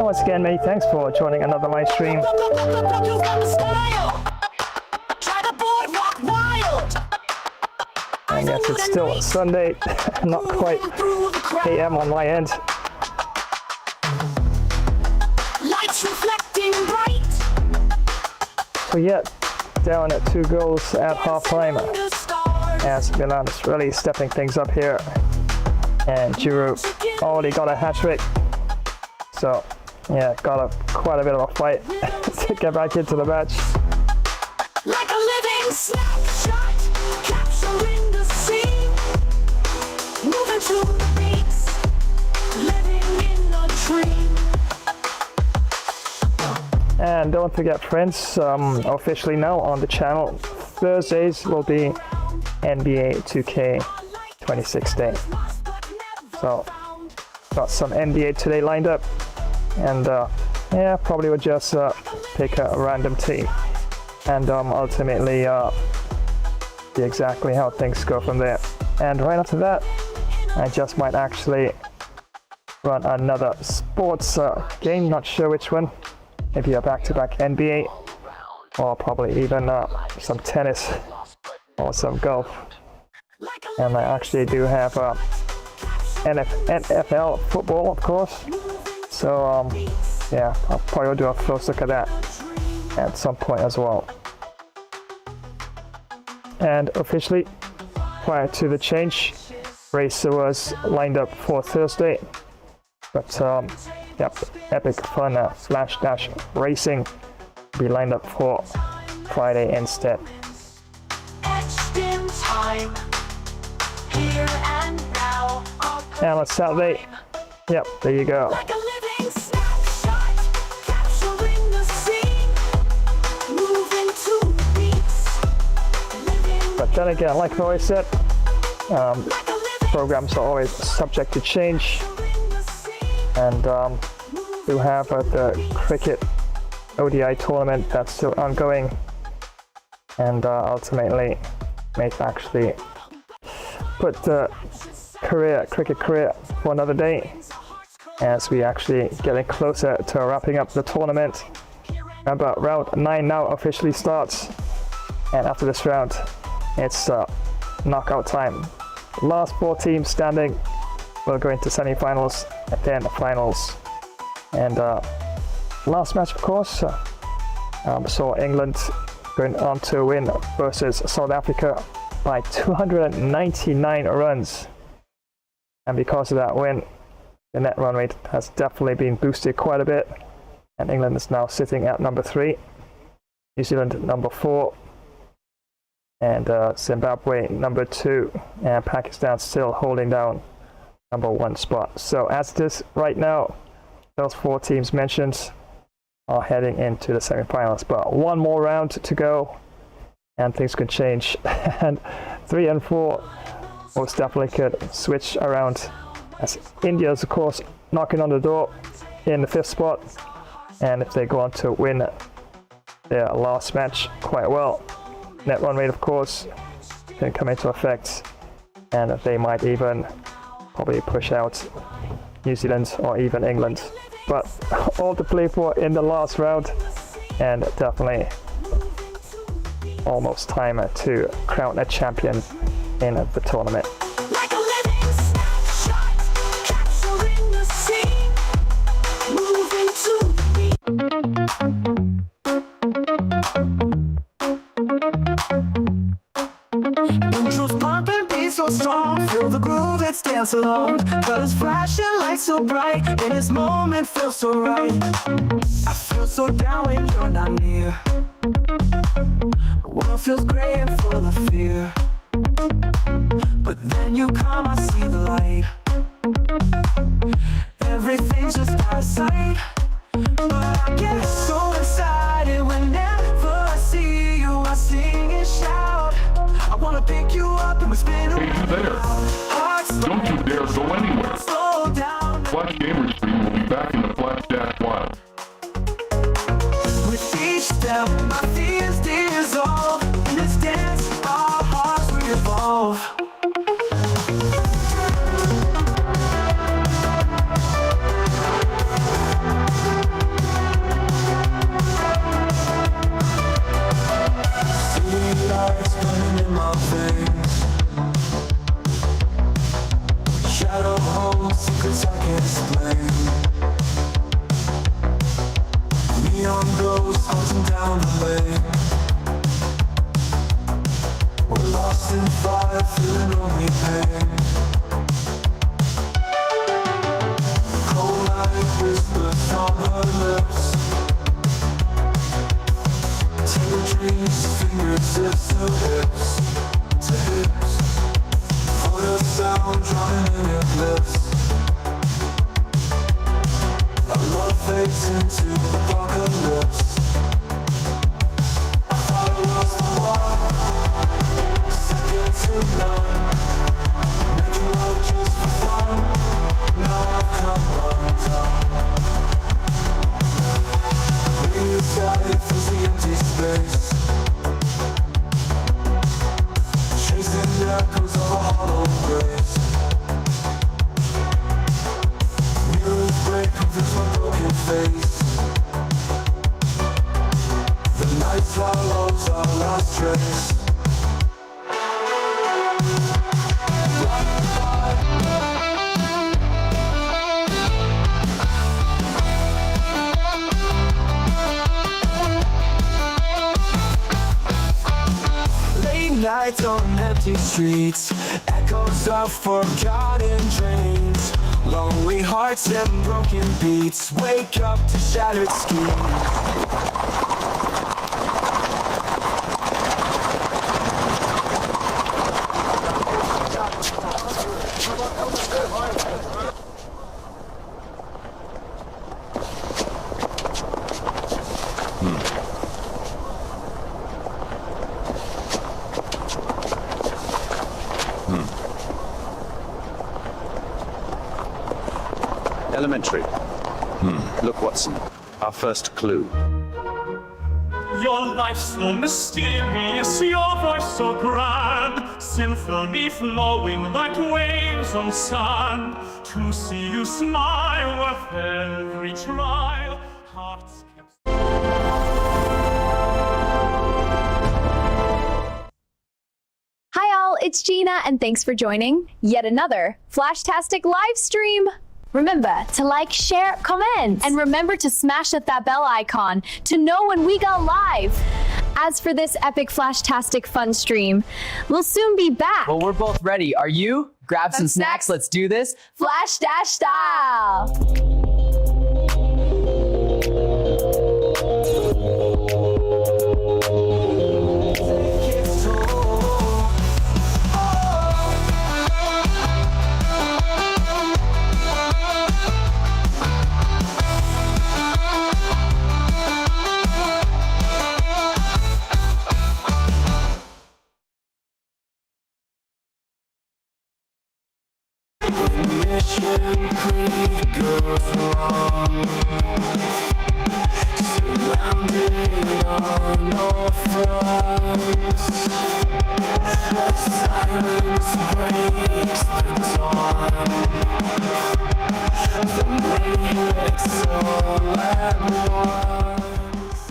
Once again, many thanks for joining another live stream. And yes, it's still Sunday, not quite AM on my end. Lights reflecting bright, So yet down at 2 goals at half-time, as Milan is really stepping things up here, and Giroud already got a hat-trick. So yeah, got quite a bit of a fight to get back into the match. Like a living snapshot, capturing the scene, moving to the beats, living in a dream. And don't forget, friends, officially now on the channel, Thursdays will be NBA 2K 26 day. So got some NBA today lined up, and yeah, probably would just pick a random team and ultimately see exactly how things go from there. And right after that, I just might actually run another sports game, not sure which one. Maybe a back-to-back NBA, or probably even some tennis or some golf. And I actually do have NFL football, of course. So yeah, I'll probably do a close look at that at some point as well. And officially, prior to the change, race was lined up for Thursday, but yep, epic fun Flash Dash Racing will be lined up for Friday instead. And on Saturday, yep, there you go. But then again, like I always said, programs are always subject to change. And we have the cricket ODI tournament that's still ongoing, and ultimately may actually put the cricket career for another day, as we actually getting closer to wrapping up the tournament. Remember, round 9 now officially starts, and after this round, it's knockout time. Last 4 teams standing will go into semi-finals and then the finals. And last match, of course, saw England going on to win versus South Africa by 299 runs. And because of that win, the net run rate has definitely been boosted quite a bit. And England is now sitting at number 3, New Zealand number 4, and Zimbabwe number 2, and Pakistan still holding down number 1 spot. So as it is right now, those 4 teams mentioned are heading into the semi-finals. But one more round to go, and things could change. And 3 and 4 most definitely could switch around, as India is, of course, knocking on the door in the 5th spot. And if they go on to win their last match quite well, net run rate, of course, can come into effect, and they might even probably push out New Zealand or even England. But all to play for in the last round, and definitely almost time to crown a champion in the tournament. Like a living snapshot, capturing the scene, moving to Intros pump and beat so strong, feel the groove, let's dance along. Colors flashing, lights so bright, and this moment feels so right. I feel so down when you're not near. The world feels gray and full of fear, but then you come, I see the light. Everything's just out of sight, but I get so excited whenever I see you. I sing and shout, I wanna pick you up and we spin around. Hey, you there. Don't you dare go anywhere. Slow down. Flash Gamerz stream will be back in the Flash Dash Wild. With each step, my fears dissolve. In this dance, our hearts revolve. See lights burning in my veins. Shadow holds secrets I can't explain. lost in fire, feeling only pain. Cold night whispers on her lips. Till dreams, fingertips to hips, to hips. For the sound drowning in your lips. Our love fades into apocalypse. I thought it was the one, second to none. Making love just for fun. Now I've come undone. Maybe the sky fills the empty space, chasing the echoes of a hollow grace. Mirrors break, confuse my broken face. The nights are lost, our last trace. Nights on empty streets, echoes of forgotten dreams, lonely hearts and broken beats, wake up to shattered schemes. Elementary. Look, Watson. Our first clue. Your life's so mysterious, your voice so grand, symphony flowing like waves on sand. To see you smile with every trial, hearts can... Hi all, it's Gina and thanks for joining yet another Flashtastic live stream. Remember to like, share, comment, and remember to smash that bell icon to know when we go live. As for this epic Flashtastic fun stream, we'll soon be back. Well, we're both ready. Are you? Grab some snacks. Let's do this. Flash Dash style. Mission creep goes wrong, surrounded on all fronts. The silence breaks the dawn. The maniacs all at once.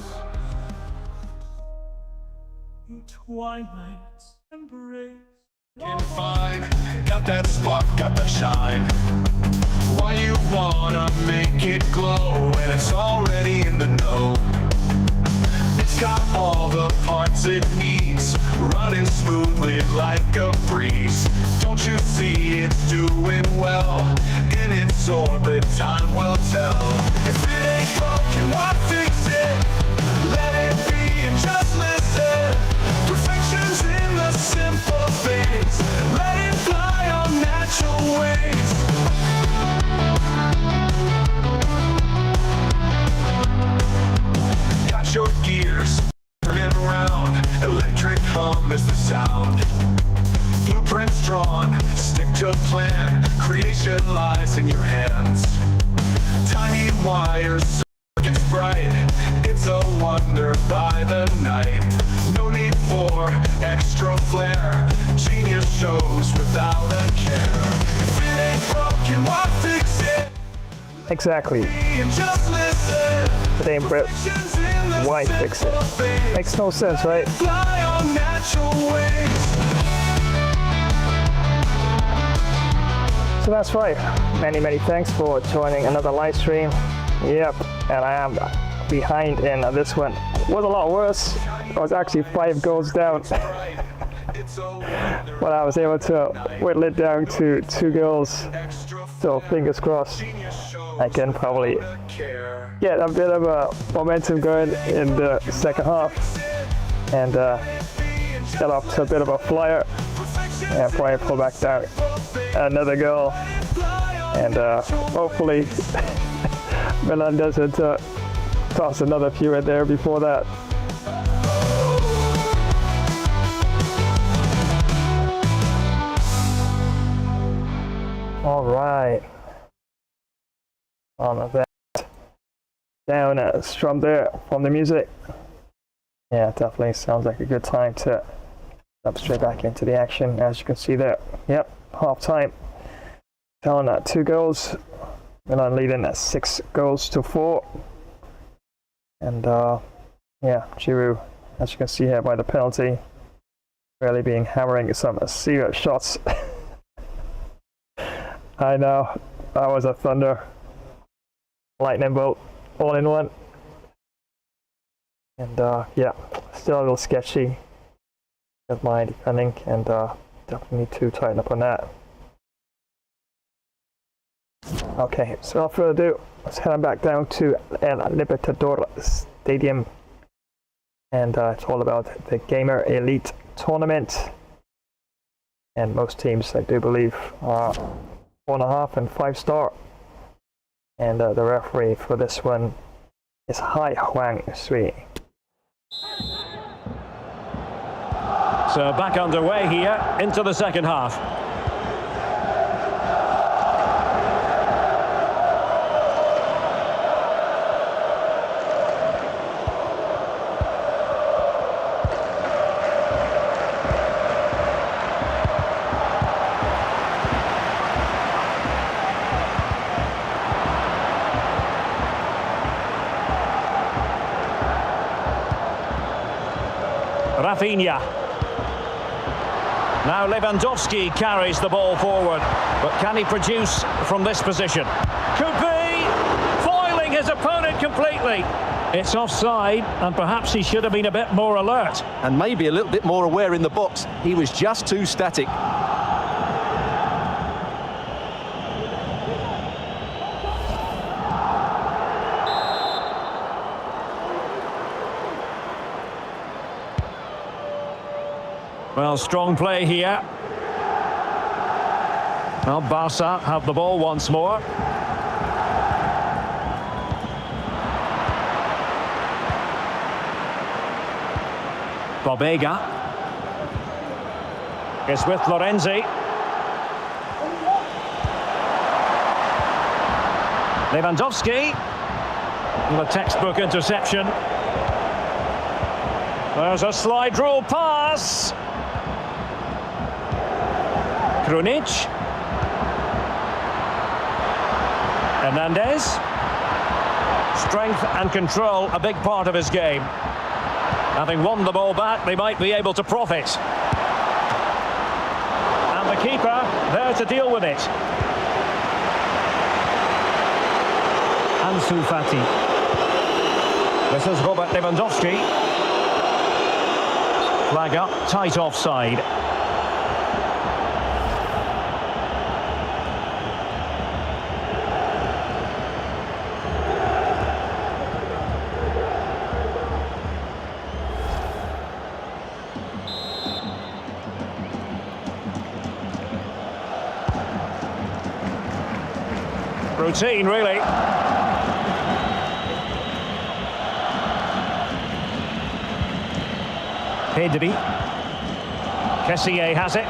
Twilight's embrace. Can find, got that spark, got the shine. Why you wanna make it glow when it's already in the know? It's got all the parts it needs, running smoothly like a breeze. Don't you see it's doing well? In its orbit, time will tell. If it ain't broken, why fix it? Let it be and just listen. Perfection's in the simple things. Let it fly on natural wings. Got your gears turning around. Electric hum is the sound. Blueprints drawn, stick to plan. Creation lies in your hands. Tiny wires, circuits bright. It's a wonder by the night. No need for extra flair. Genius shows without a care. If it ain't broken, why fix it? Exactly. Just listen. If it ain't broke, why fix it? Makes no sense, right? Fly on natural wings. So that's right. Many thanks for joining another live stream. Yep, and I am behind in this one. It was a lot worse. I was actually 5 goals down. But I was able to whittle it down to 2 goals. So fingers crossed, I can probably get a bit of a momentum going in the second half and get off to a bit of a flyer and probably pull back down another goal. And hopefully Milan doesn't toss another few in there before that. All right. On that down strum there from the music. Yeah, definitely sounds like a good time to jump straight back into the action. As you can see there, yep, half time. Down at 2 goals. Milan leading at 6 goals to 4. And yeah, Giroud, as you can see here by the penalty, really being hammering some serious shots. I know, that was a thunder lightning bolt all in one. And yeah, still a little sketchy with my defending, and definitely need to tighten up on that. Okay, so without further ado, let's head on back down to El Libertador Stadium. And it's all about the Gamer Elite Tournament. And most teams, I do believe, are 4.5 and 5-star. And the referee for this one is Hai Huang Sui. So back underway here into the second half. Raphinha. Now Lewandowski carries the ball forward, but can he produce from this position? Could be foiling his opponent completely. It's offside, and perhaps he should have been a bit more alert. And maybe a little bit more aware in the box. He was just too static. Well, strong play here. Well, Barca have the ball once more. Bobega is with Lorenzi. Lewandowski. And the textbook interception. There's a slide rule pass. Krunic. Hernandez. Strength and control, a big part of his game. Having won the ball back, they might be able to profit. And the keeper there to deal with it. Ansu Fati. This is Robert Lewandowski. Flag up, tight offside. Routine, really. Pedri. Kessié has it.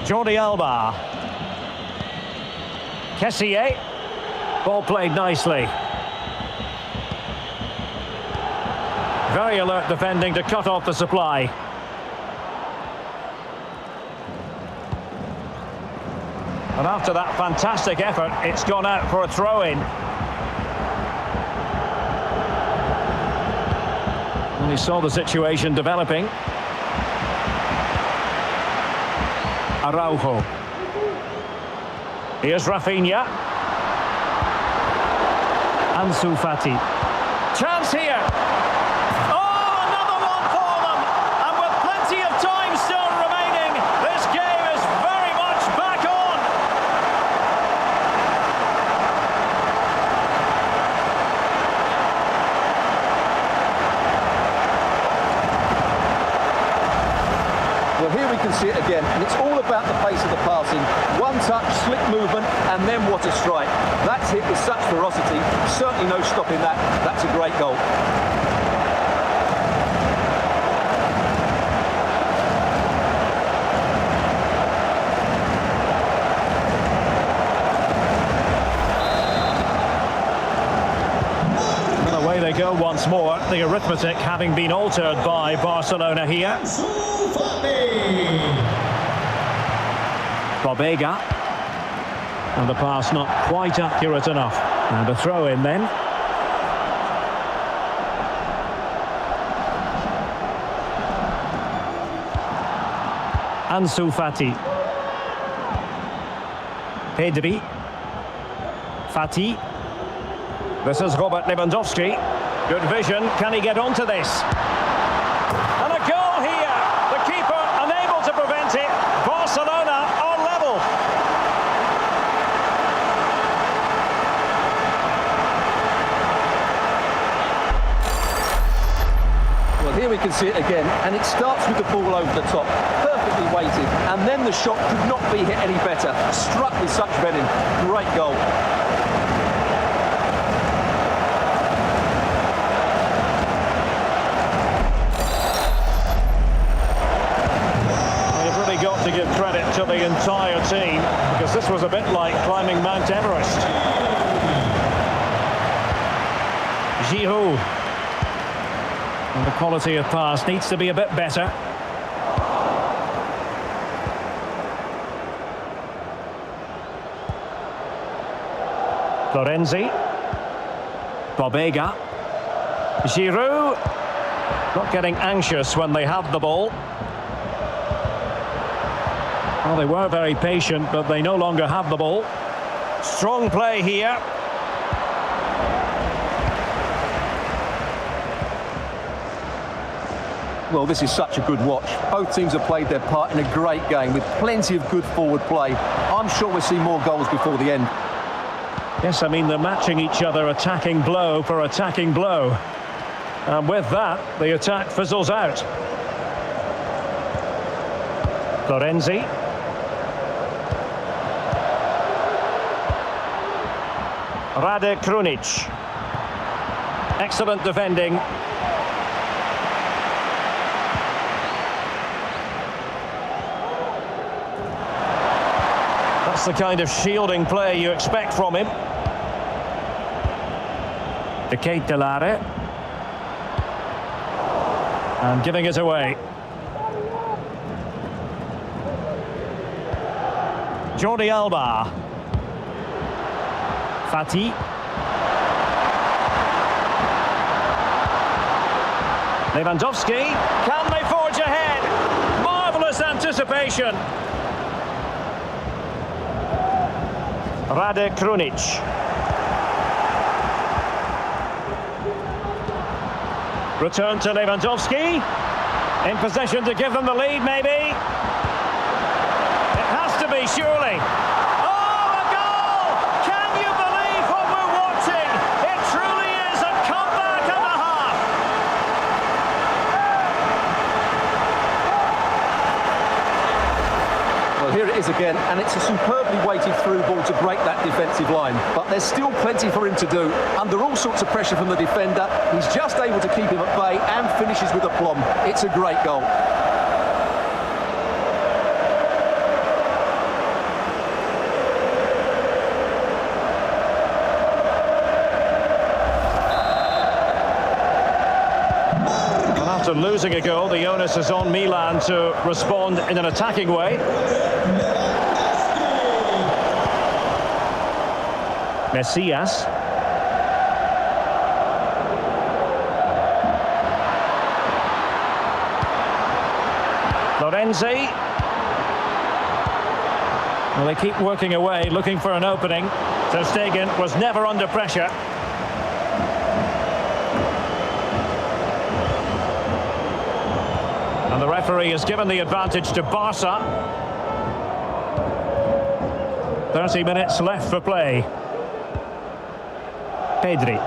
Jordi Alba. Kessié. Ball played nicely. Very alert defending to cut off the supply. And after that fantastic effort, it's gone out for a throw-in. And he saw the situation developing. Araujo. Here's Raphinha. Ansu Fati. Chance here. Oh, another one for them! And with Well, here we can see it again, and it's all about the pace of the passing. One touch, slick movement, and then what a strike. That's hit with such ferocity. Certainly no stopping that. That's a great goal. They go once more, the arithmetic having been altered by Barcelona here. Bobega, and the pass not quite accurate enough, and a throw in then. Ansu Fati, Pedri, Fati. This is Robert Lewandowski. Good vision. Can he get onto this? And a goal here. The keeper unable to prevent it. Barcelona are level. Well, here we can see it again, and it starts with the ball over the top. Perfectly weighted, and then the shot could not be hit any better. Struck with such venom. Great goal. Got to give credit to the entire team, because this was a bit like climbing Mount Everest. Giroud, and the quality of pass needs to be a bit better. Florenzi, Bobega, Giroud, not getting anxious when they have the ball. Well, they were very patient, but they no longer have the ball. Strong play here. Well, this is such a good watch. Both teams have played their part in a great game with plenty of good forward play. I'm sure we'll see more goals before the end. Yes, I mean, they're matching each other, attacking blow for attacking blow. And with that, the attack fizzles out. Florenzi. Rade Krunic. Excellent defending. That's the kind of shielding play you expect from him. Tikitaka. And giving it away. Jordi Alba. Fati. Lewandowski. Can they forge ahead? Marvellous anticipation. Rade Krunic. Return to Lewandowski. In possession to give them the lead, maybe. It has to be, surely. Here it is again, and it's a superbly weighted through ball to break that defensive line. But there's still plenty for him to do. Under all sorts of pressure from the defender, he's just able to keep him at bay and finishes with aplomb. It's a great goal. After losing a goal, the onus is on Milan to respond in an attacking way. Messias. Florenzi. Well, they keep working away, looking for an opening. Ter Stegen was never under pressure. And the referee has given the advantage to Barca. 30 minutes left for play. Pedri.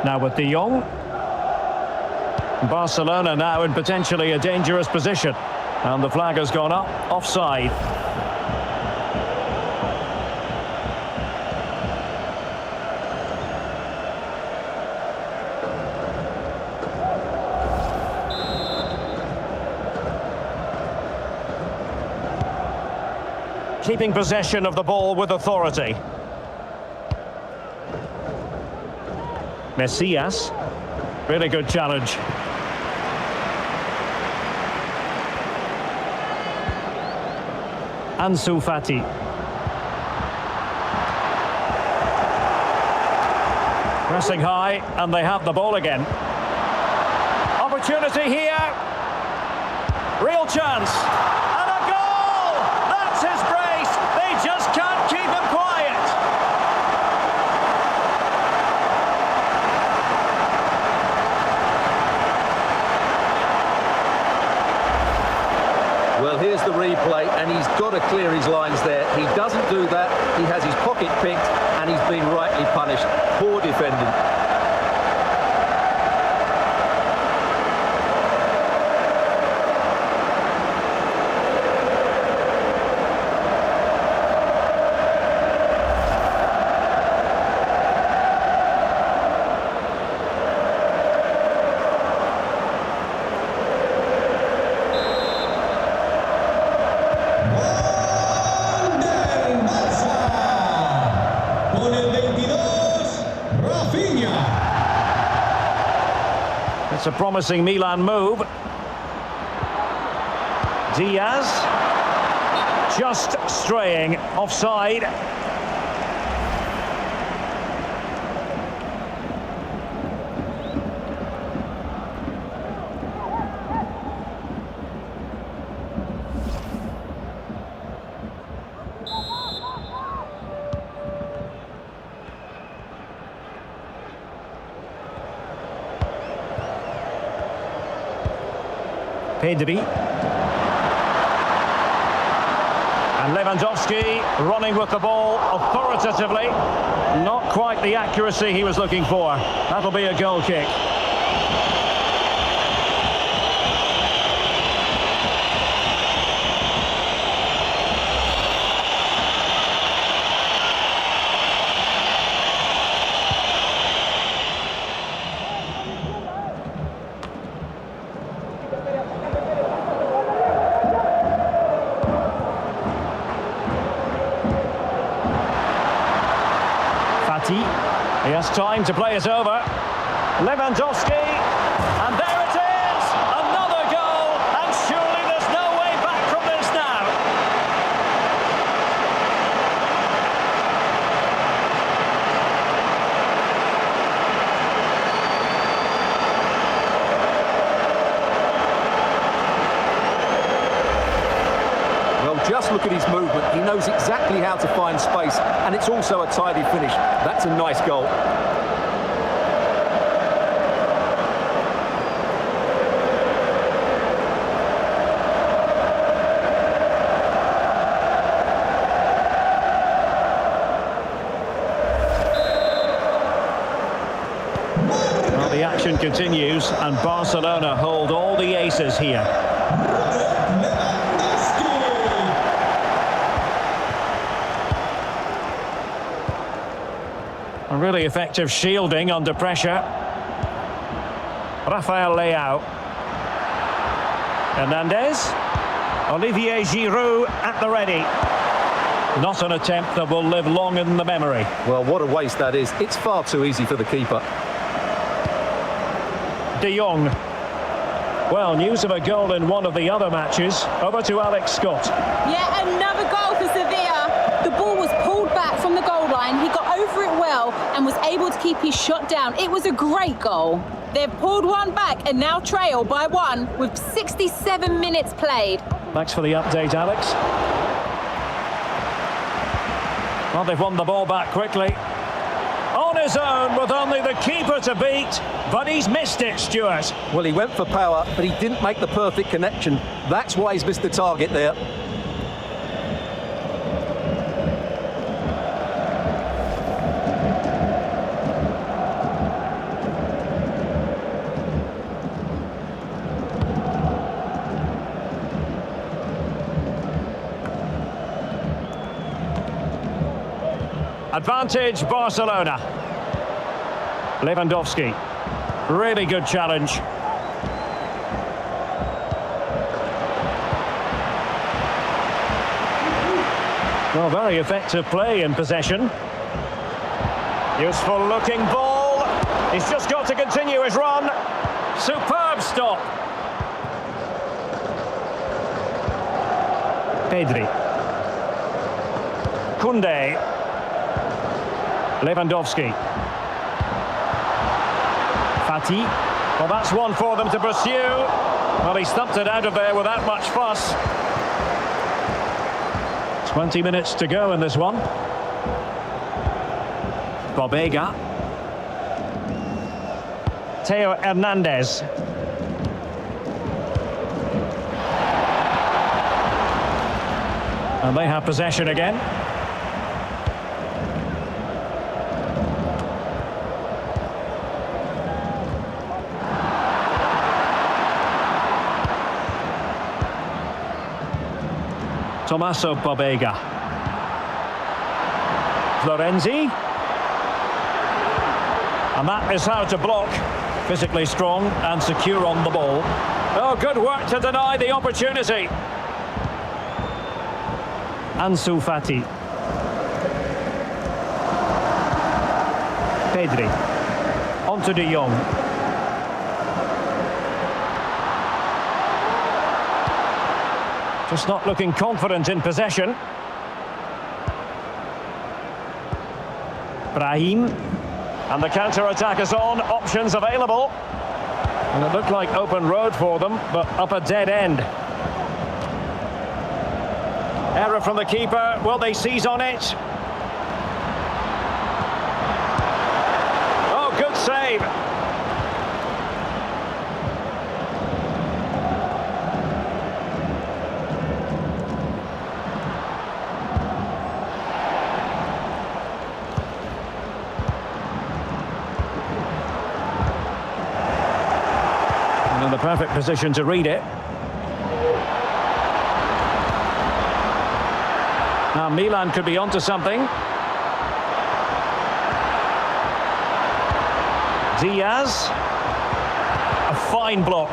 Now with De Jong. Barcelona now in potentially a dangerous position. And the flag has gone up, offside. Keeping possession of the ball with authority. Messias. Really good challenge. Ansu Fati. Pressing high, and they have the ball again. Opportunity here. Real chance. And a goal! That's his brace. They just can't keep him quiet. Well, here's the replay, and he's got to clear his lines there. He doesn't do that. He has his pocket picked, and he's been rightly punished. Poor defending. It's a promising Milan move. Diaz just straying offside. Pedri. And Lewandowski running with the ball authoritatively. Not quite the accuracy he was looking for. That'll be a goal kick. He has time to play it over. Lewandowski, and there it is! Another goal, and surely there's no way back from this now. Well, just look at his movement. He knows exactly how to find space, and it's also a tidy finish. That's a nice goal. Well, the action continues, and Barcelona hold all the aces here. A really effective shielding under pressure. Rafael Leao. Hernandez. Olivier Giroud at the ready. Not an attempt that will live long in the memory. Well, what a waste that is. It's far too easy for the keeper. De Jong. Well, news of a goal in one of the other matches. Over to Alex Scott. Yeah, another goal for Sevilla. The ball was pulled back from the goal line. He got over it well and was able to keep his shot down. It was a great goal. They've pulled one back and now trail by one with 67 minutes played. Thanks for the update, Alex. Well, they've won the ball back quickly. On his own with only the keeper to beat, but he's missed it, Stuart. Well, he went for power, but he didn't make the perfect connection. That's why he's missed the target there. Advantage Barcelona. Lewandowski. Really good challenge. Well, very effective play in possession. Useful looking ball. He's just got to continue his run. Superb stop. Pedri. Koundé. Lewandowski. Fati. Well, that's one for them to pursue. Well, he stumped it out of there without much fuss. 20 minutes to go in this one. Bobega. Theo Hernandez. And they have possession again. Tommaso Bobega. Florenzi. And that is how to block. Physically strong and secure on the ball. Oh, good work to deny the opportunity. Ansu Fati. Pedri. On to De Jong. Just not looking confident in possession. Brahim. And the counter-attack is on. Options available. And it looked like open road for them, but up a dead end. Error from the keeper. Will they seize on it? Oh, good save. And in the perfect position to read it. Now Milan could be onto something. Diaz. A fine block.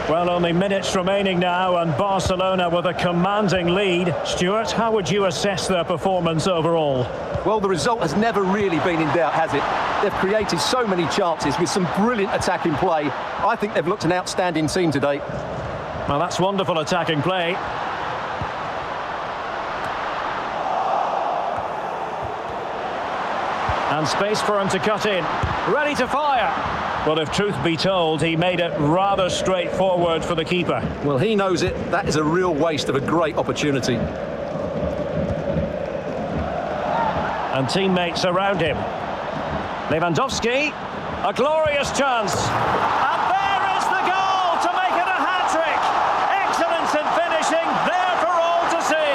Well, only minutes remaining now, and Barcelona with a commanding lead. Stuart, how would you assess their performance overall? Well, the result has never really been in doubt, has it? They've created so many chances with some brilliant attacking play. I think they've looked an outstanding team today. Well, that's wonderful attacking play. And space for him to cut in. Ready to fire. Well, if truth be told, he made it rather straightforward for the keeper. Well, he knows it. That is a real waste of a great opportunity. And teammates around him. Lewandowski, a glorious chance. And there is the goal to make it a hat-trick. Excellence in finishing, there for all to see.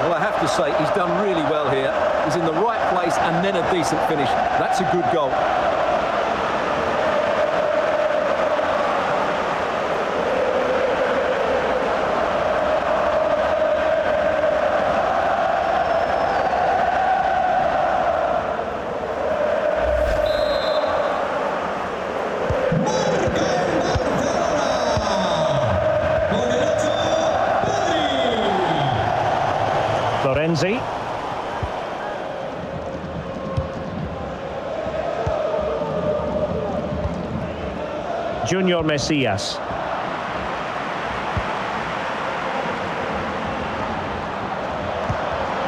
Well, I have to say, he's done really well here. He's in the right place and then a decent finish. That's a good goal. Florenzi. Junior Messias.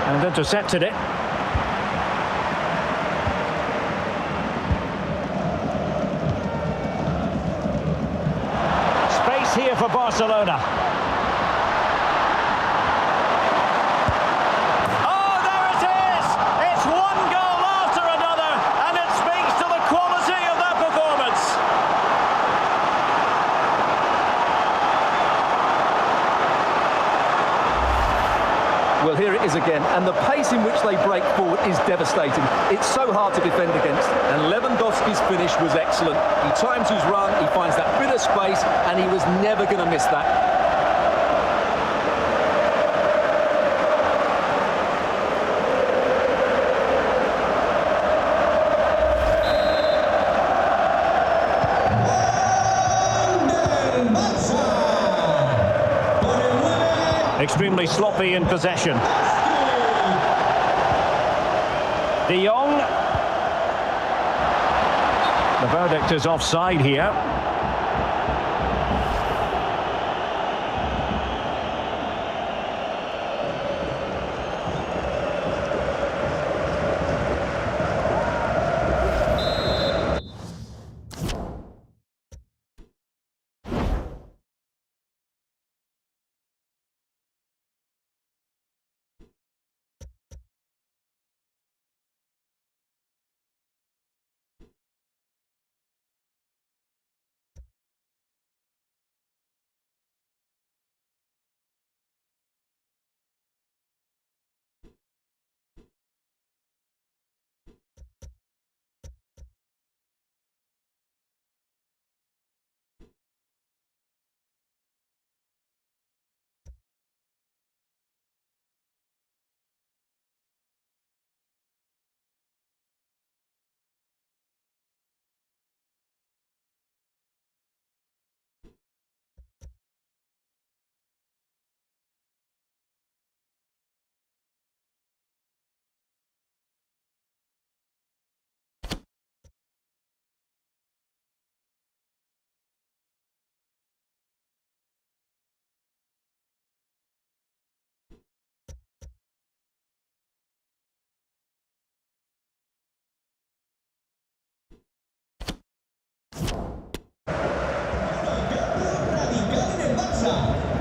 And intercepted it. Space here for Barcelona. Well, here it is again, and the pace in which they break forward is devastating. It's so hard to defend against, and Lewandowski's finish was excellent. He times his run, he finds that bit of space, and he was never going to miss that. Extremely sloppy in possession. De Jong. The verdict is offside here.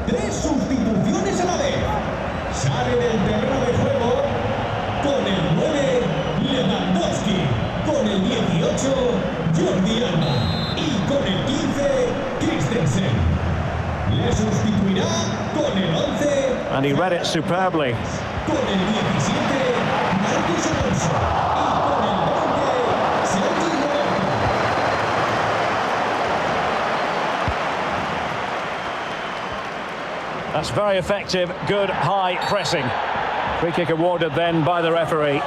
Tres sustituciones a la vez. Sale del terreno de juego con el 9 Lewandowski, con el 18 Jordi Alba y con el 15 Christensen. Le sustituirá con el 11. And he read it superbly. Con el 17 Marcos Alonso y con el 20 Sergi Roberto. That's very effective, good high pressing. Free kick awarded then by the referee.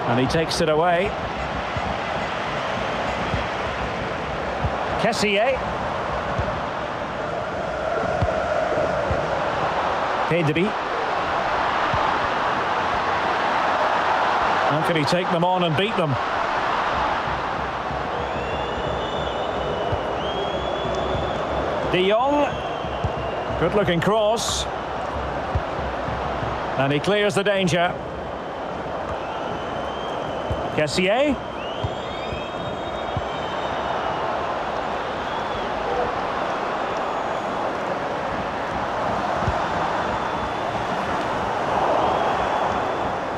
And he takes it away. Kessié. Pedri. How can he take them on and beat them? De Jong. Good looking cross. And he clears the danger. Kessié.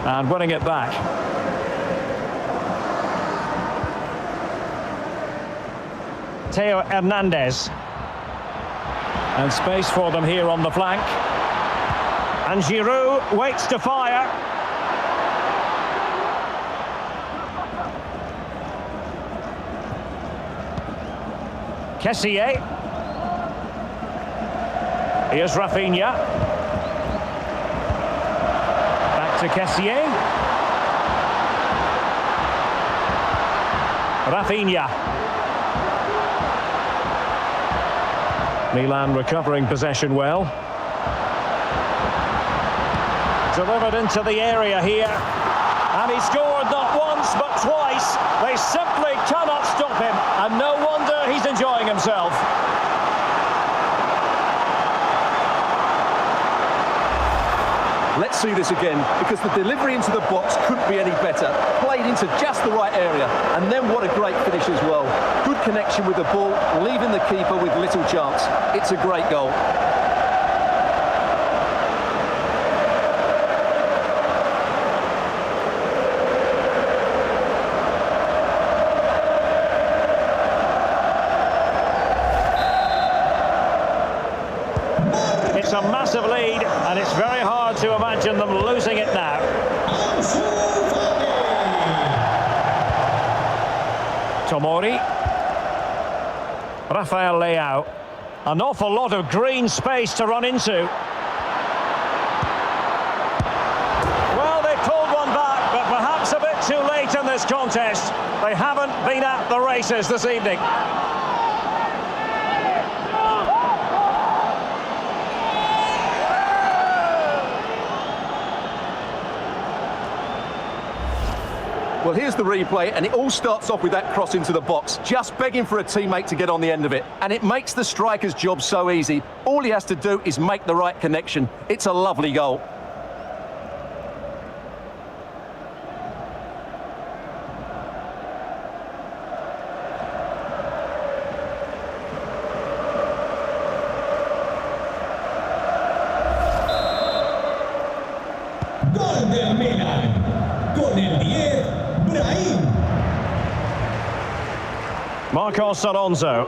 And winning it back. Theo Hernandez. And space for them here on the flank. And Giroud waits to fire. Kessié. Here's Raphinha. Back to Kessié. Raphinha. Milan recovering possession well. Delivered into the area here. And he scored not once but twice. They simply cannot stop him. And no wonder he's enjoying himself. Let's see this again, because the delivery into the box couldn't be any better. Played into just the right area, and then what a great finish as well. Good connection with the ball, leaving the keeper with little chance. It's a great goal. It's a massive lead, and it's very hard to imagine them losing it now. Tomori. Rafael Leao. An awful lot of green space to run into. Well, they pulled one back, but perhaps a bit too late in this contest. They haven't been at the races this evening. Well, here's the replay, and it all starts off with that cross into the box, just begging for a teammate to get on the end of it. And it makes the striker's job so easy. All he has to do is make the right connection. It's a lovely goal. Gol del Milan. Con el 10. Marcos Alonso.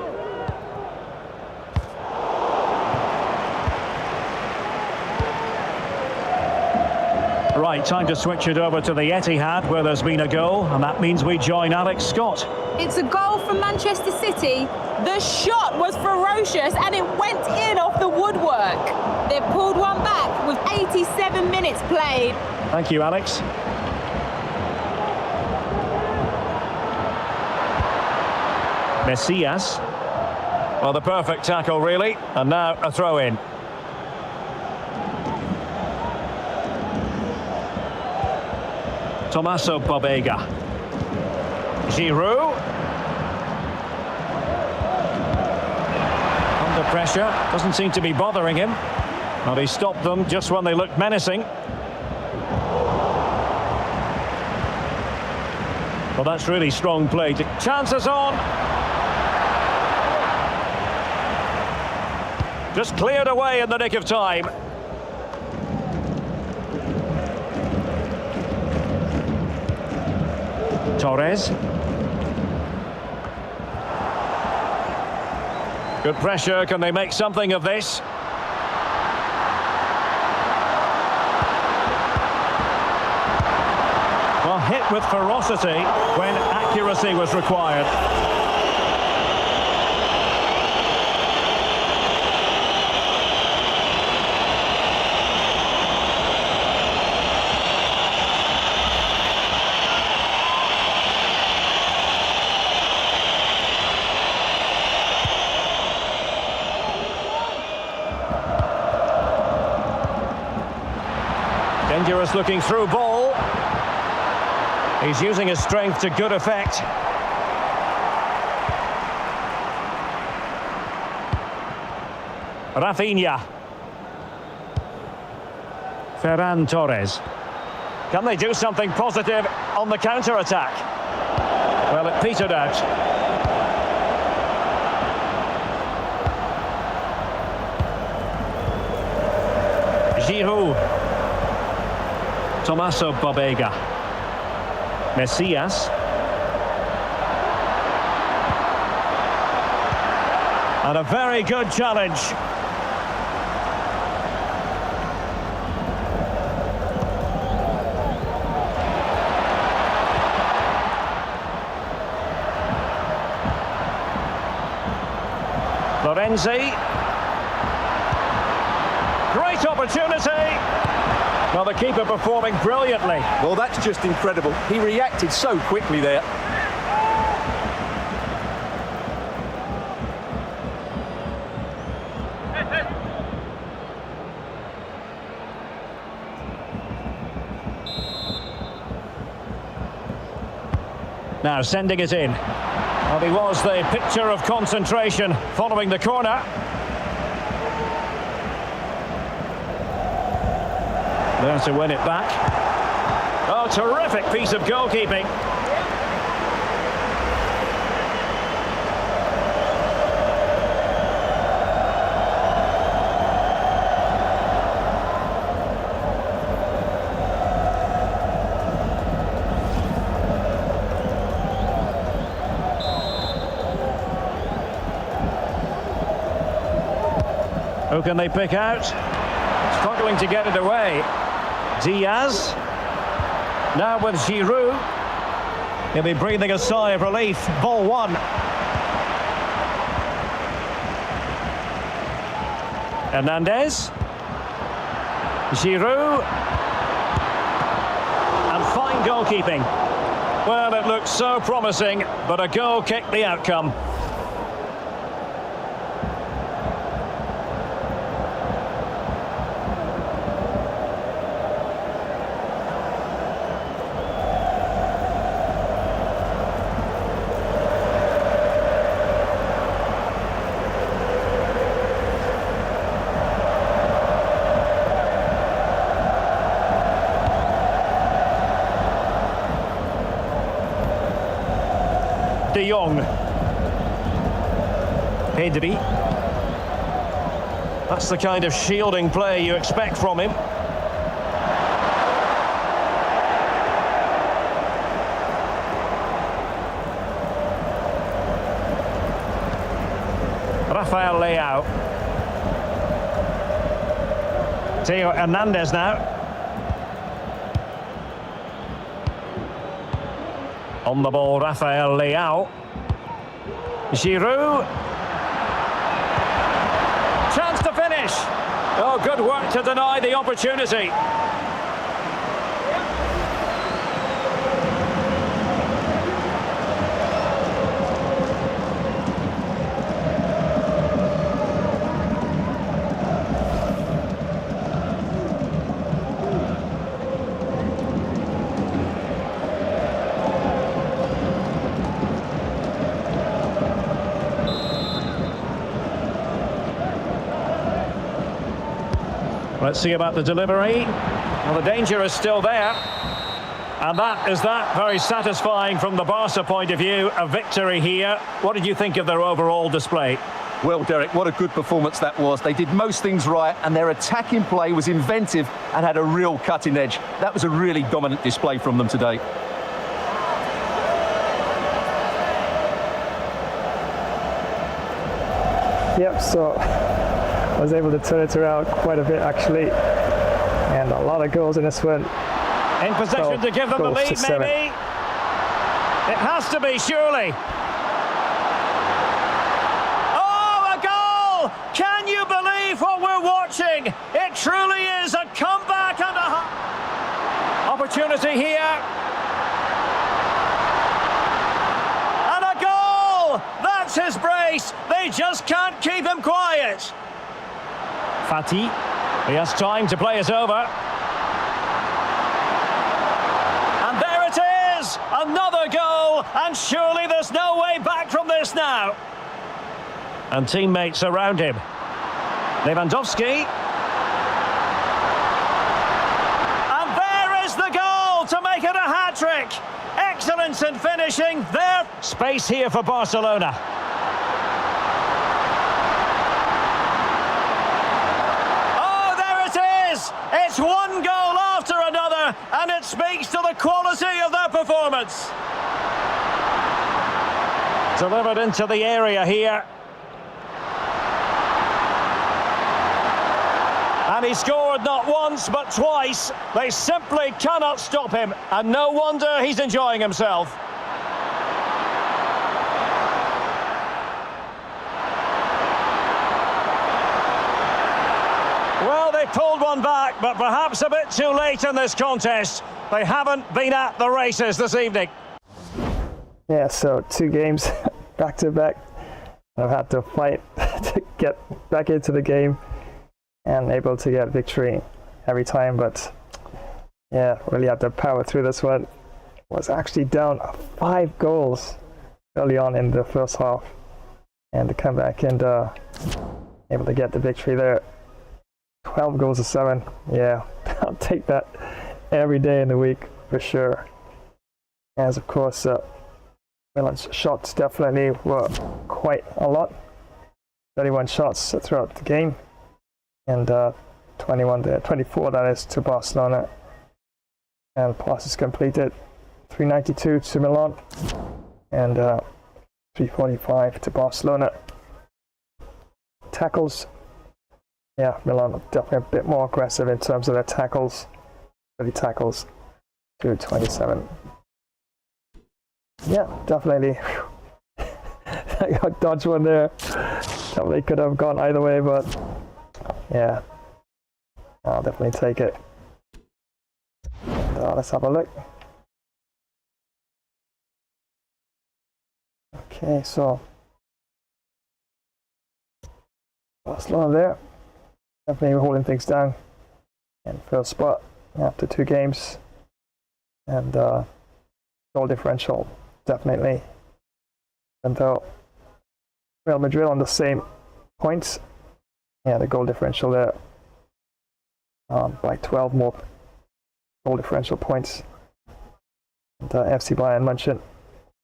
Right, time to switch it over to the Etihad, where there's been a goal, and that means we join Alex Scott. It's a goal from Manchester City. The shot was ferocious and it went in off the woodwork. They've pulled one back with 87 minutes played. Thank you, Alex. Messias. Well, the perfect tackle, really. And now a throw-in. Tommaso Pobega. Giroud. Under pressure. Doesn't seem to be bothering him. Well, he stopped them just when they looked menacing. Well, that's really strong play. Chances on. Just cleared away in the nick of time. Torres. Good pressure. Can they make something of this? Well, hit with ferocity when accuracy was required. Dangerous looking through ball. He's using his strength to good effect. Raphinha. Ferran Torres. Can they do something positive on the counter-attack? Well, it petered out. Giroud. Tommaso Pobega. Messias. And a very good challenge. Florenzi. Great opportunity. Well, the keeper performing brilliantly. Well, that's just incredible. He reacted so quickly there. Now sending it in. Well, he was the picture of concentration following the corner. There to win it back. Oh, terrific piece of goalkeeping. Who can they pick out? Struggling to get it away. Diaz. Now with Giroud. He'll be breathing a sigh of relief. Ball one. Hernandez. Giroud. And fine goalkeeping. Well, it looked so promising, but a goal kicked the outcome. De Jong. Pedri. That's the kind of shielding play you expect from him. Rafael Leao. Theo Hernandez now. On the ball, Rafael Leao. Giroud. Chance to finish. Oh, good work to deny the opportunity. Let's see about the delivery. Well, the danger is still there. And that is that. Very satisfying from the Barca point of view. A victory here. What did you think of their overall display? Well, Derek, what a good performance that was. They did most things right, and their attacking play was inventive and had a real cutting edge. That was a really dominant display from them today. Yep, so I was able to turn it around quite a bit actually, and a lot of goals in this one. In possession to give them the lead, maybe. It has to be, surely. Oh, a goal! Can you believe what we're watching? It truly is a comeback and a opportunity here. And a goal! That's his brace. They just can't keep him quiet. Fati, he has time to play it over. And there it is, another goal, and surely there's no way back from this now. And teammates around him. Lewandowski. And there is the goal to make it a hat-trick. Excellence in finishing there. Space here for Barcelona. It's one goal after another, and it speaks to the quality of their performance. Delivered into the area here. And he scored not once, but twice. They simply cannot stop him, and no wonder he's enjoying himself. Pulled one back, but perhaps a bit too late in this contest. They haven't been at the races this evening. Yeah, so 2 games back to back. I've had to fight to get back into the game and able to get victory every time, but yeah, really had to power through this one. Was actually down 5 goals early on in the first half, and to come back and able to get the victory there. 12 goals to 7. Yeah, I'll take that every day in the week for sure. As of course, Milan's shots definitely were quite a lot. 31 shots throughout the game, and 24 that is to Barcelona. And passes completed 392 to Milan, and 345 to Barcelona. Tackles Yeah, Milan definitely a bit more aggressive in terms of their tackles. 30 tackles to 27. Yeah, definitely. I got dodged one there. Definitely could have gone either way, but yeah, I'll definitely take it. And, let's have a look. Okay, so Barcelona there, definitely holding things down in first spot after 2 games, and goal differential definitely. And though Real Madrid on the same points, yeah, the goal differential there by 12 more goal differential points. And FC Bayern München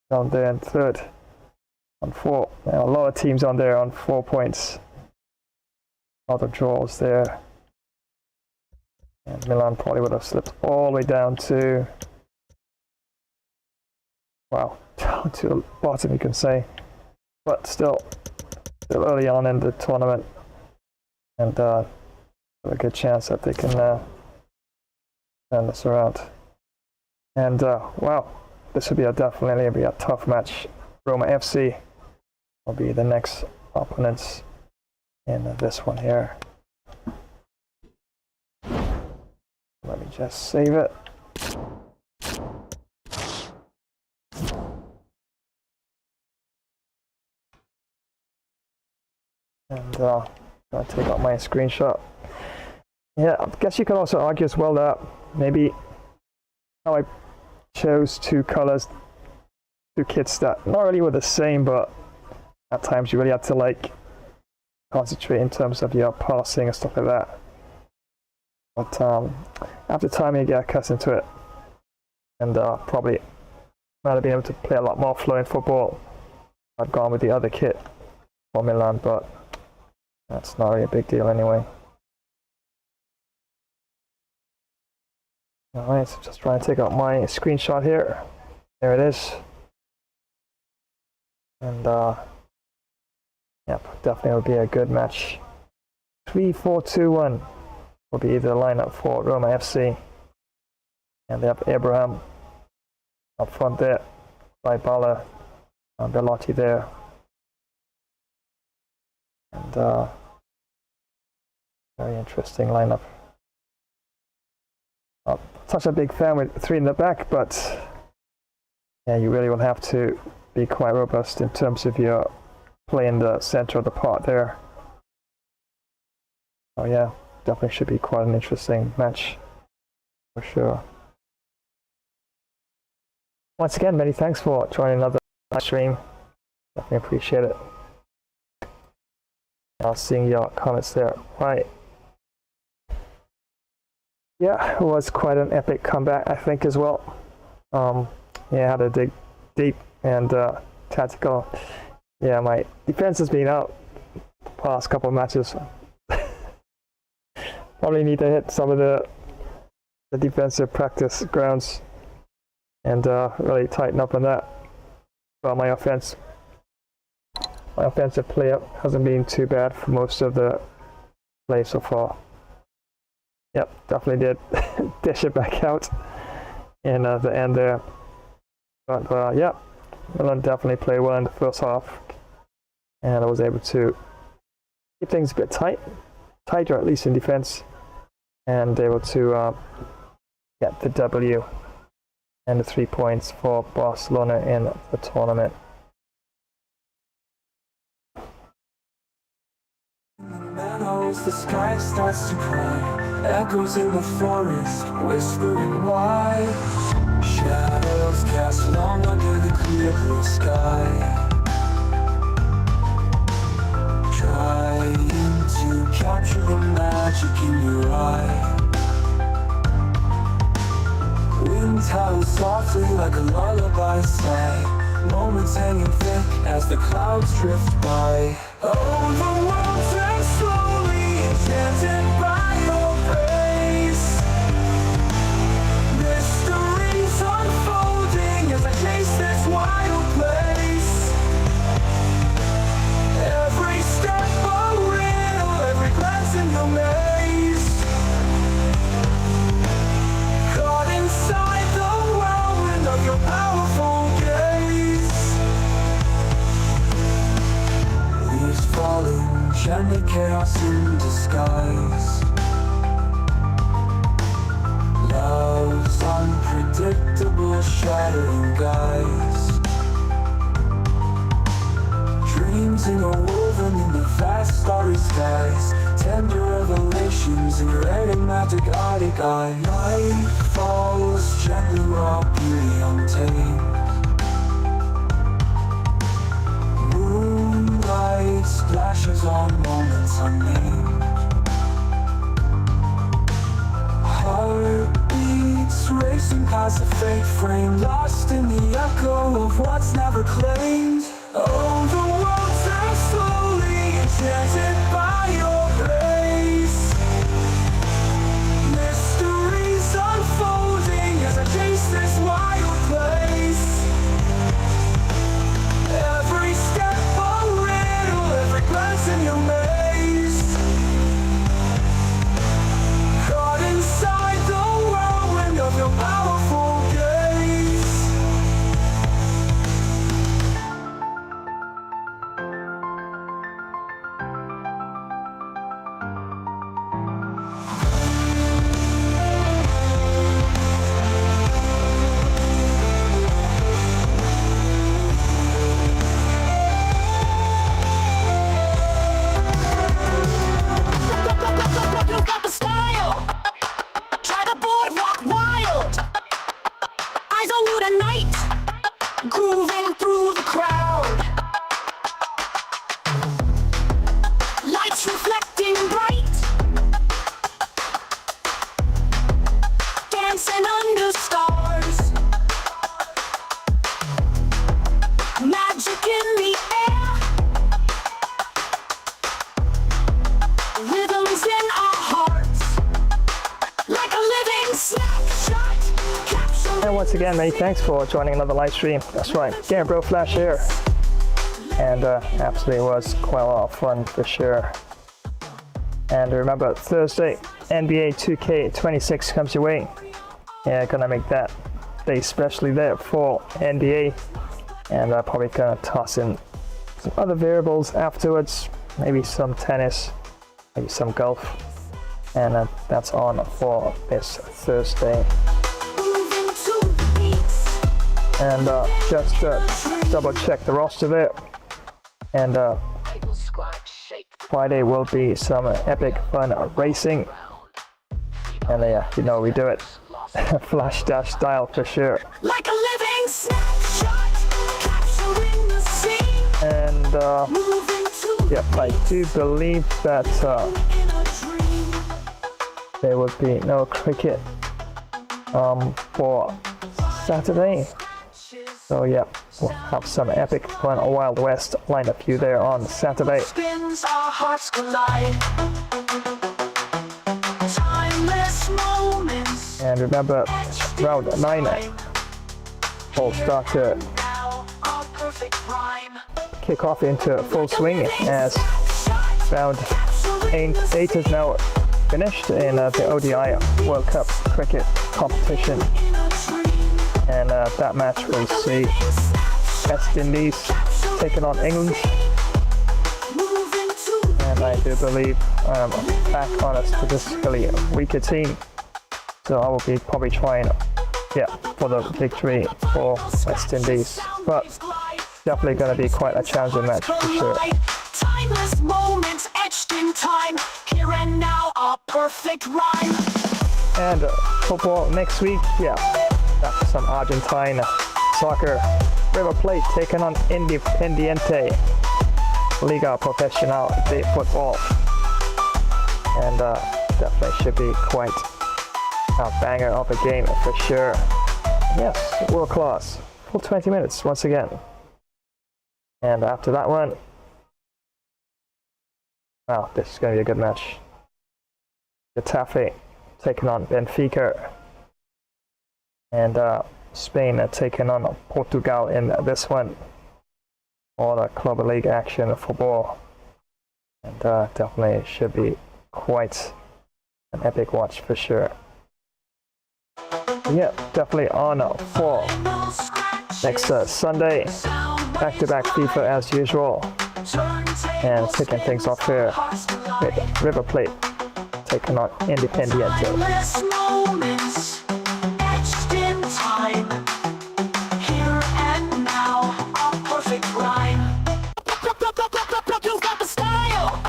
down there in third on 4. Now, a lot of teams on there on 4 points. A lot of draws there. And Milan probably would have slipped all the way down to, wow, down to the bottom, you can say. But still early on in the tournament, and a good chance that they can turn this around. And wow, this would be definitely be a tough match. Roma FC will be the next opponents in this one here. Let me just save it. And I'll take out my screenshot. Yeah, I guess you could also argue as well that maybe how I chose 2 colors, 2 kits that not really were the same, but at times you really had to like concentrate in terms of your passing and stuff like that. But after time you get accustomed to it, and probably might have been able to play a lot more flowing football. I've gone with the other kit for Milan, but that's not really a big deal anyway. Alright, so just trying to take out my screenshot here. There it is. And yep, definitely will be a good match. 3-4-2-1 will be the lineup for Roma FC. And they have Abraham up front there, Dybala, Belotti there. And very interesting lineup. Not such a big fan with 3 in the back, but yeah, you really will have to be quite robust in terms of your play in the center of the park there. Oh yeah, definitely should be quite an interesting match for sure. Once again, many thanks for joining another live stream. Definitely appreciate it. I'll seeing your comments there. Right. Yeah, it was quite an epic comeback, I think, as well. Yeah, had to dig deep and tactical. Yeah, my defense has been out the past couple of matches. Probably need to hit some of the defensive practice grounds and really tighten up on that. But my offensive play up hasn't been too bad for most of the play so far. Yep, definitely did dish it back out in the end there. But yeah, Milan definitely played well in the first half, and I was able to keep things a bit tighter at least in defense, and able to get the W and the 3 points for Barcelona in the tournament. The sky starts to cry, echoes in the forest, whispering why. Shadows cast long under the clear blue sky, trying to capture the magic in your eye. Wind howls softly like a lullaby sigh, moments hanging thick as the clouds drift by. Oh, the world turns slowly, enchanted by your grace. Mysteries unfolding as I chase this wild place. Every step a riddle, every glance in the only chaos in disguise. Love's unpredictable, shattering guise. Dreams interwoven in the vast starry skies. Tender revelations in your enigmatic Arctic eye. Night falls gently, raw beauty untamed. Moonlight splashes on moments unnamed. Heartbeats racing past the fake frame, lost in the echo of what's never claimed. Oh, the world turns slowly, enchanted by your grace. Mysteries unfolding as I chase this wild place. Every step a riddle, every glance in your maze. Caught inside the whirlwind of your powerful gaze. You got the style. Try the boardwalk wild. Eyes on you tonight, grooving through the crowd. Lights reflecting bright, dancing under stars. Magic in the air, rhythms in our hearts, like a living snapshot. And once again, many thanks for joining another live stream. That's right, Gamerz Flash here. And absolutely was quite a lot of fun for sure. And remember, Thursday, NBA 2K26 comes your way. Yeah, gonna make that day especially there for NBA. And probably gonna toss in some other variables afterwards. Maybe some tennis, maybe some golf. And that's on for this Thursday. And just double check the roster there. And Friday will be some epic fun racing. And yeah, you know we do it. Flash dash style for sure. Like a living snapshot, capturing the scene. And yep, I do believe that there would be no cricket for Saturday. So yeah, we'll have some epic fun Wild West lineup view there on Saturday. Spins, our hearts collide. Timeless moments. And remember, round 9 will start to kick off into full swing as round 8 is now finished in the ODI World Cup cricket competition. And that match will see West Indies taking on England. And I do believe back on a statistically weaker team. So I will be probably trying, for the victory for West Indies. But definitely going to be quite a challenging match for sure. Timeless moments etched in time. Here and now, a perfect rhyme. And football next week, after some Argentine soccer. River Plate taking on Independiente Liga Profesional de Football. And definitely should be quite a banger of a game for sure. Yes, world class. Full 20 minutes once again. And after that one, wow, this is going to be a good match. Getafe taking on Benfica. And Spain taking on Portugal in this one. All the Club League action football. And definitely should be quite an epic watch for sure. Yeah, definitely on for next Sunday. Back-to-back FIFA as usual. And kicking things off here with River Plate taking on Independiente. Timeless moments etched in time. Here and now, a perfect rhyme. You've got the style.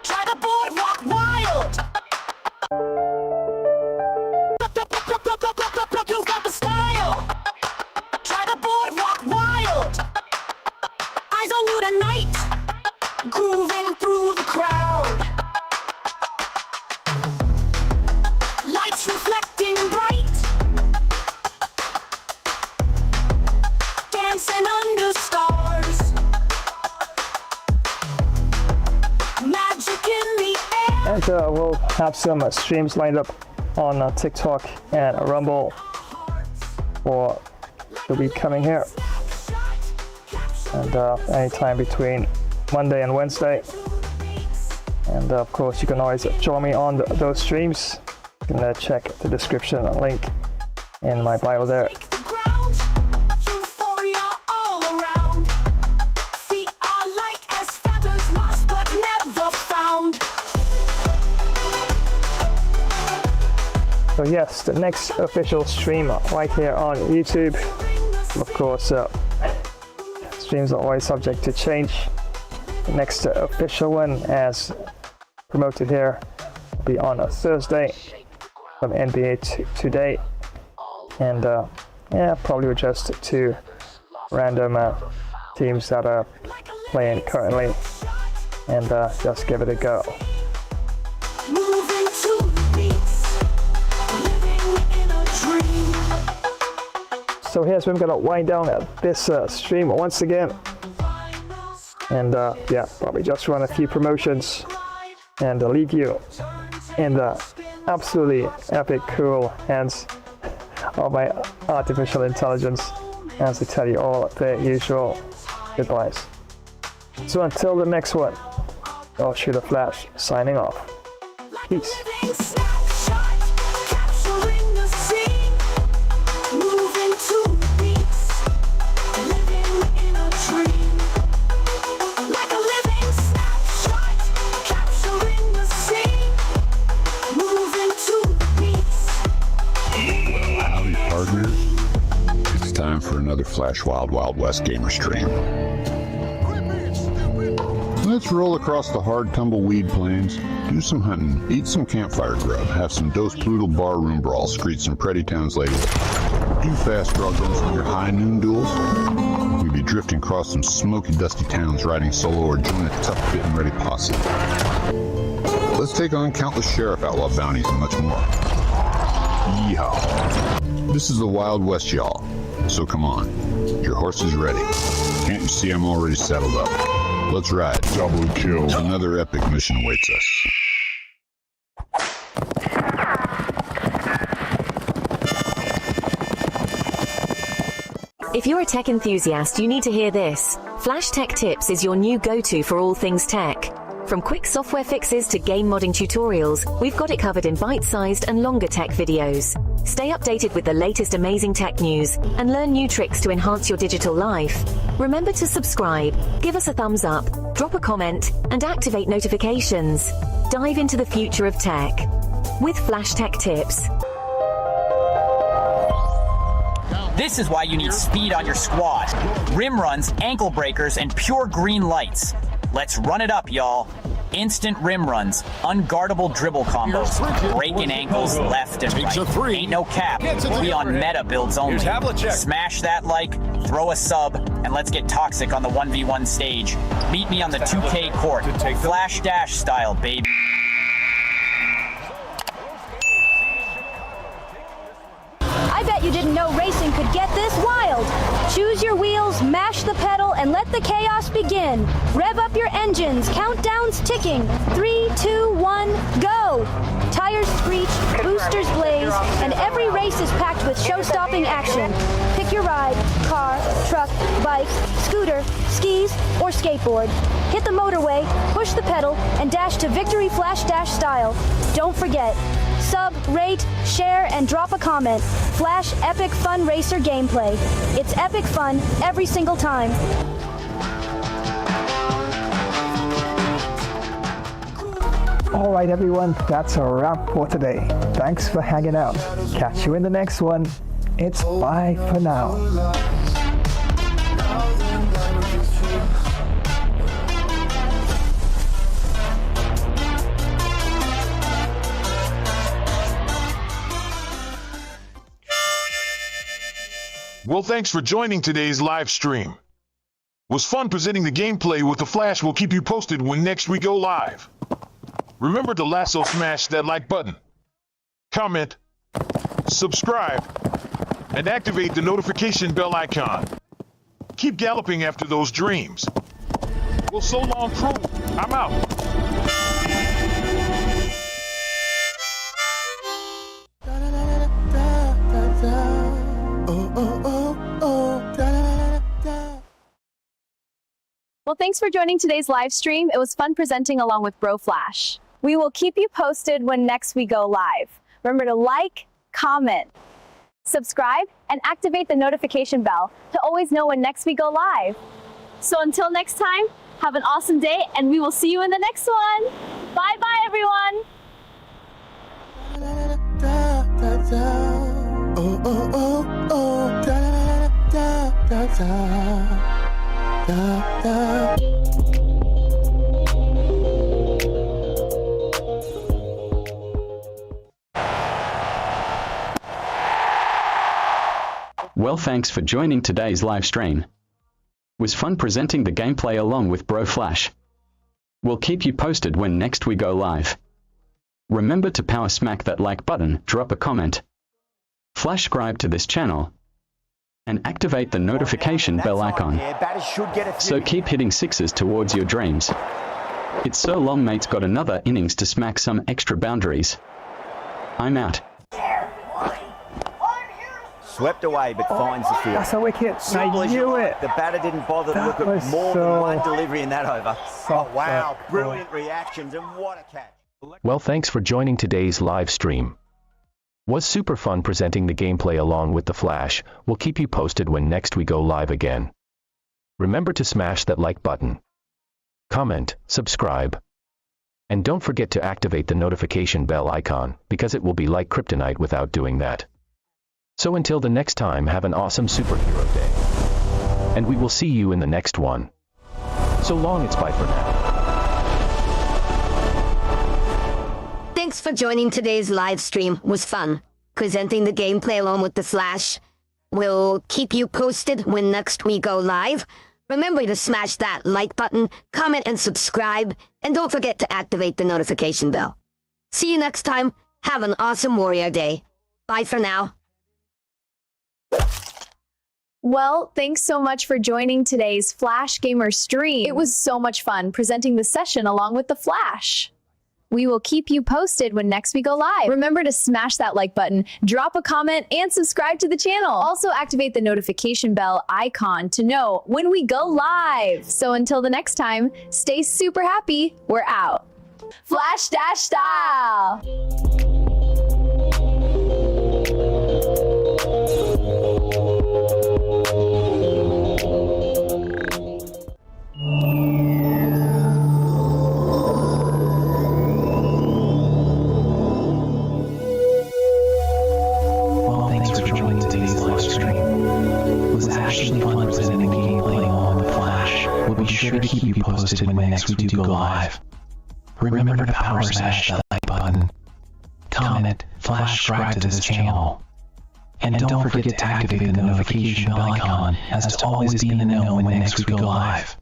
Try the boardwalk wild. You've got the style. Try the boardwalk wild. Eyes on you tonight, grooving through the crowd. Lights reflecting bright, dancing under stars. Magic in the air. And we'll have some streams lined up on TikTok and Rumble for the week coming here. And anytime between Monday and Wednesday. And of course, you can always join me on those streams. You can check the description link in my bio there. Euphoria all around. Feet are light as feathers, lost but never found. So yes, the next official stream right here on YouTube. Of course, streams are always subject to change. The next official one, as promoted here, will be on a Thursday from NBA Today. And yeah, probably just 2 random teams that are playing currently, and just give it a go. Moving to the beats, living in a dream. So here's where I'm gonna wind down this stream once again. And yeah, probably just run a few promotions and leave you in the absolutely epic, cool hands of my artificial intelligence as I tell you all the usual goodbyes. So until the next one, I'll shoot a flash signing off. Peace. Capturing the scene, moving to the beats, living in a dream. Like a living snapshot, capturing the scene, moving to the beats. Howdy, partners. It's time for another Flash Wild Wild West gamer stream. Let's roll across the hard tumbleweed plains, do some hunting, eat some campfire grub, have some Dos Ploodle barroom brawls, screech some pretty towns later. Do fast draw guns on your high noon duels. We'd be drifting across some smoky, dusty towns, riding solo or join a tough fit and ready posse. Let's take on countless sheriff outlaw bounties and much more. Yeehaw. This is the Wild West, y'all. So come on, your horse is ready. Can't you see I'm already saddled up? Let's ride. Double kill. Another epic mission awaits us. If you're a tech enthusiast, you need to hear this. Flash Tech Tips is your new go-to for all things tech. From quick software fixes to game modding tutorials, we've got it covered in bite-sized and longer tech videos. Stay updated with the latest amazing tech news and learn new tricks to enhance your digital life. Remember to subscribe, give us a thumbs up, drop a comment, and activate notifications. Dive into the future of tech with Flash Tech Tips. This is why you need speed on your squad. Rim runs, ankle breakers, and pure green lights. Let's run it up, y'all. Instant rim runs, unguardable dribble combos, breaking ankles left and right. Ain't no cap. We on meta builds only. Smash that like, throw a sub, and let's get toxic on the 1v1 stage. Meet me on the 2K court, Flash Dash style, baby. I bet you didn't know racing could get this wild. Choose your wheels, mash the pedal, and let the chaos begin. Rev up your engines, countdown's ticking. 3, 2, 1, go! Tires screech, boosters blaze, and every race is packed with show-stopping action. Pick your ride, car, truck, bike, scooter, skis, or skateboard. Hit the motorway, push the pedal, and dash to victory Flash Dash style. Don't forget, sub, rate, share, and drop a comment. Flash Epic Fun Racer gameplay. It's epic fun every single time. Alright everyone, that's a wrap for today. Thanks for hanging out. Catch you in the next one. It's bye for now. Well, thanks for joining today's live stream. It was fun presenting the gameplay with the Flash. We'll keep you posted when next we go live. Remember to lasso smash that like button, comment, subscribe, and activate the notification bell icon. Keep galloping after those dreams. Well, so long, crew. I'm out. Well, thanks for joining today's live stream. It was fun presenting along with Bro Flash. We will keep you posted when next we go live. Remember to like, comment, subscribe, and activate the notification bell to always know when next we go live. So until next time, have an awesome day, and we will see you in the next one. Bye-bye, everyone. Well, thanks for joining today's live stream. Was fun presenting the gameplay along with Bro Flash. We'll keep you posted when next we go live. Remember to power smack that like button, drop a comment, flash subscribe to this channel, and activate the notification bell icon. So keep hitting sixes towards your dreams. It's so long, mate's got another innings to smack some extra boundaries. I'm out. Swept away, but finds the field. That's a wicket. I knew it. The batter didn't bother to look at more than one delivery in that over. Oh, wow. Brilliant reactions, and what a catch. Well, thanks for joining today's live stream. Was super fun presenting the gameplay along with the Flash. We'll keep you posted when next we go live again. Remember to smash that like button, comment, subscribe, and don't forget to activate the notification bell icon, because it will be like kryptonite without doing that. So until the next time, have an awesome superhero day. And we will see you in the next one. So long, it's bye for now. Thanks for joining today's live stream. Was fun presenting the gameplay along with the Flash. We'll keep you posted when next we go live. Remember to smash that like button, comment and subscribe, and don't forget to activate the notification bell. See you next time. Have an awesome Warrior Day. Bye for now. Well, thanks so much for joining today's Flash Gamer stream. It was so much fun presenting the session along with the Flash. We will keep you posted when next we go live. Remember to smash that like button, drop a comment, and subscribe to the channel. Also activate the notification bell icon to know when we go live. So until the next time, stay super happy. We're out. Flash Dash style. Be sure to keep you posted when next we do go live. Remember to power smash that like button, comment, flash subscribe to this channel, and don't forget to activate the notification bell icon as to always be in the know when next we go live.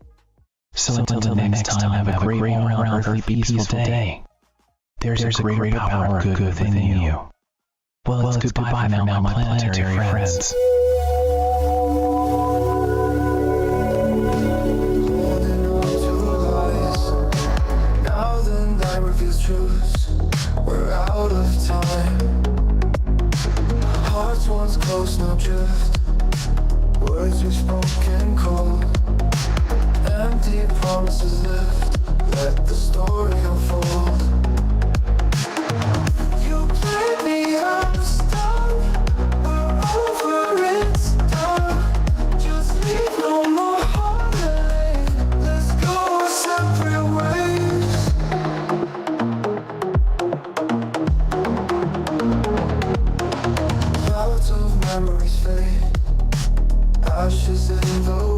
So until the next time, have a great all-around peaceful day. There's a greater power of good within you. Well, it's goodbye for now, my planetary friends. We're out of time. Hearts once close, now drift. Words we spoken cold. Empty promises lift. Let the story unfold. You played me out of stop. We're over it, done. Just leave no more holiday. Let's go our separate ways. ashes in the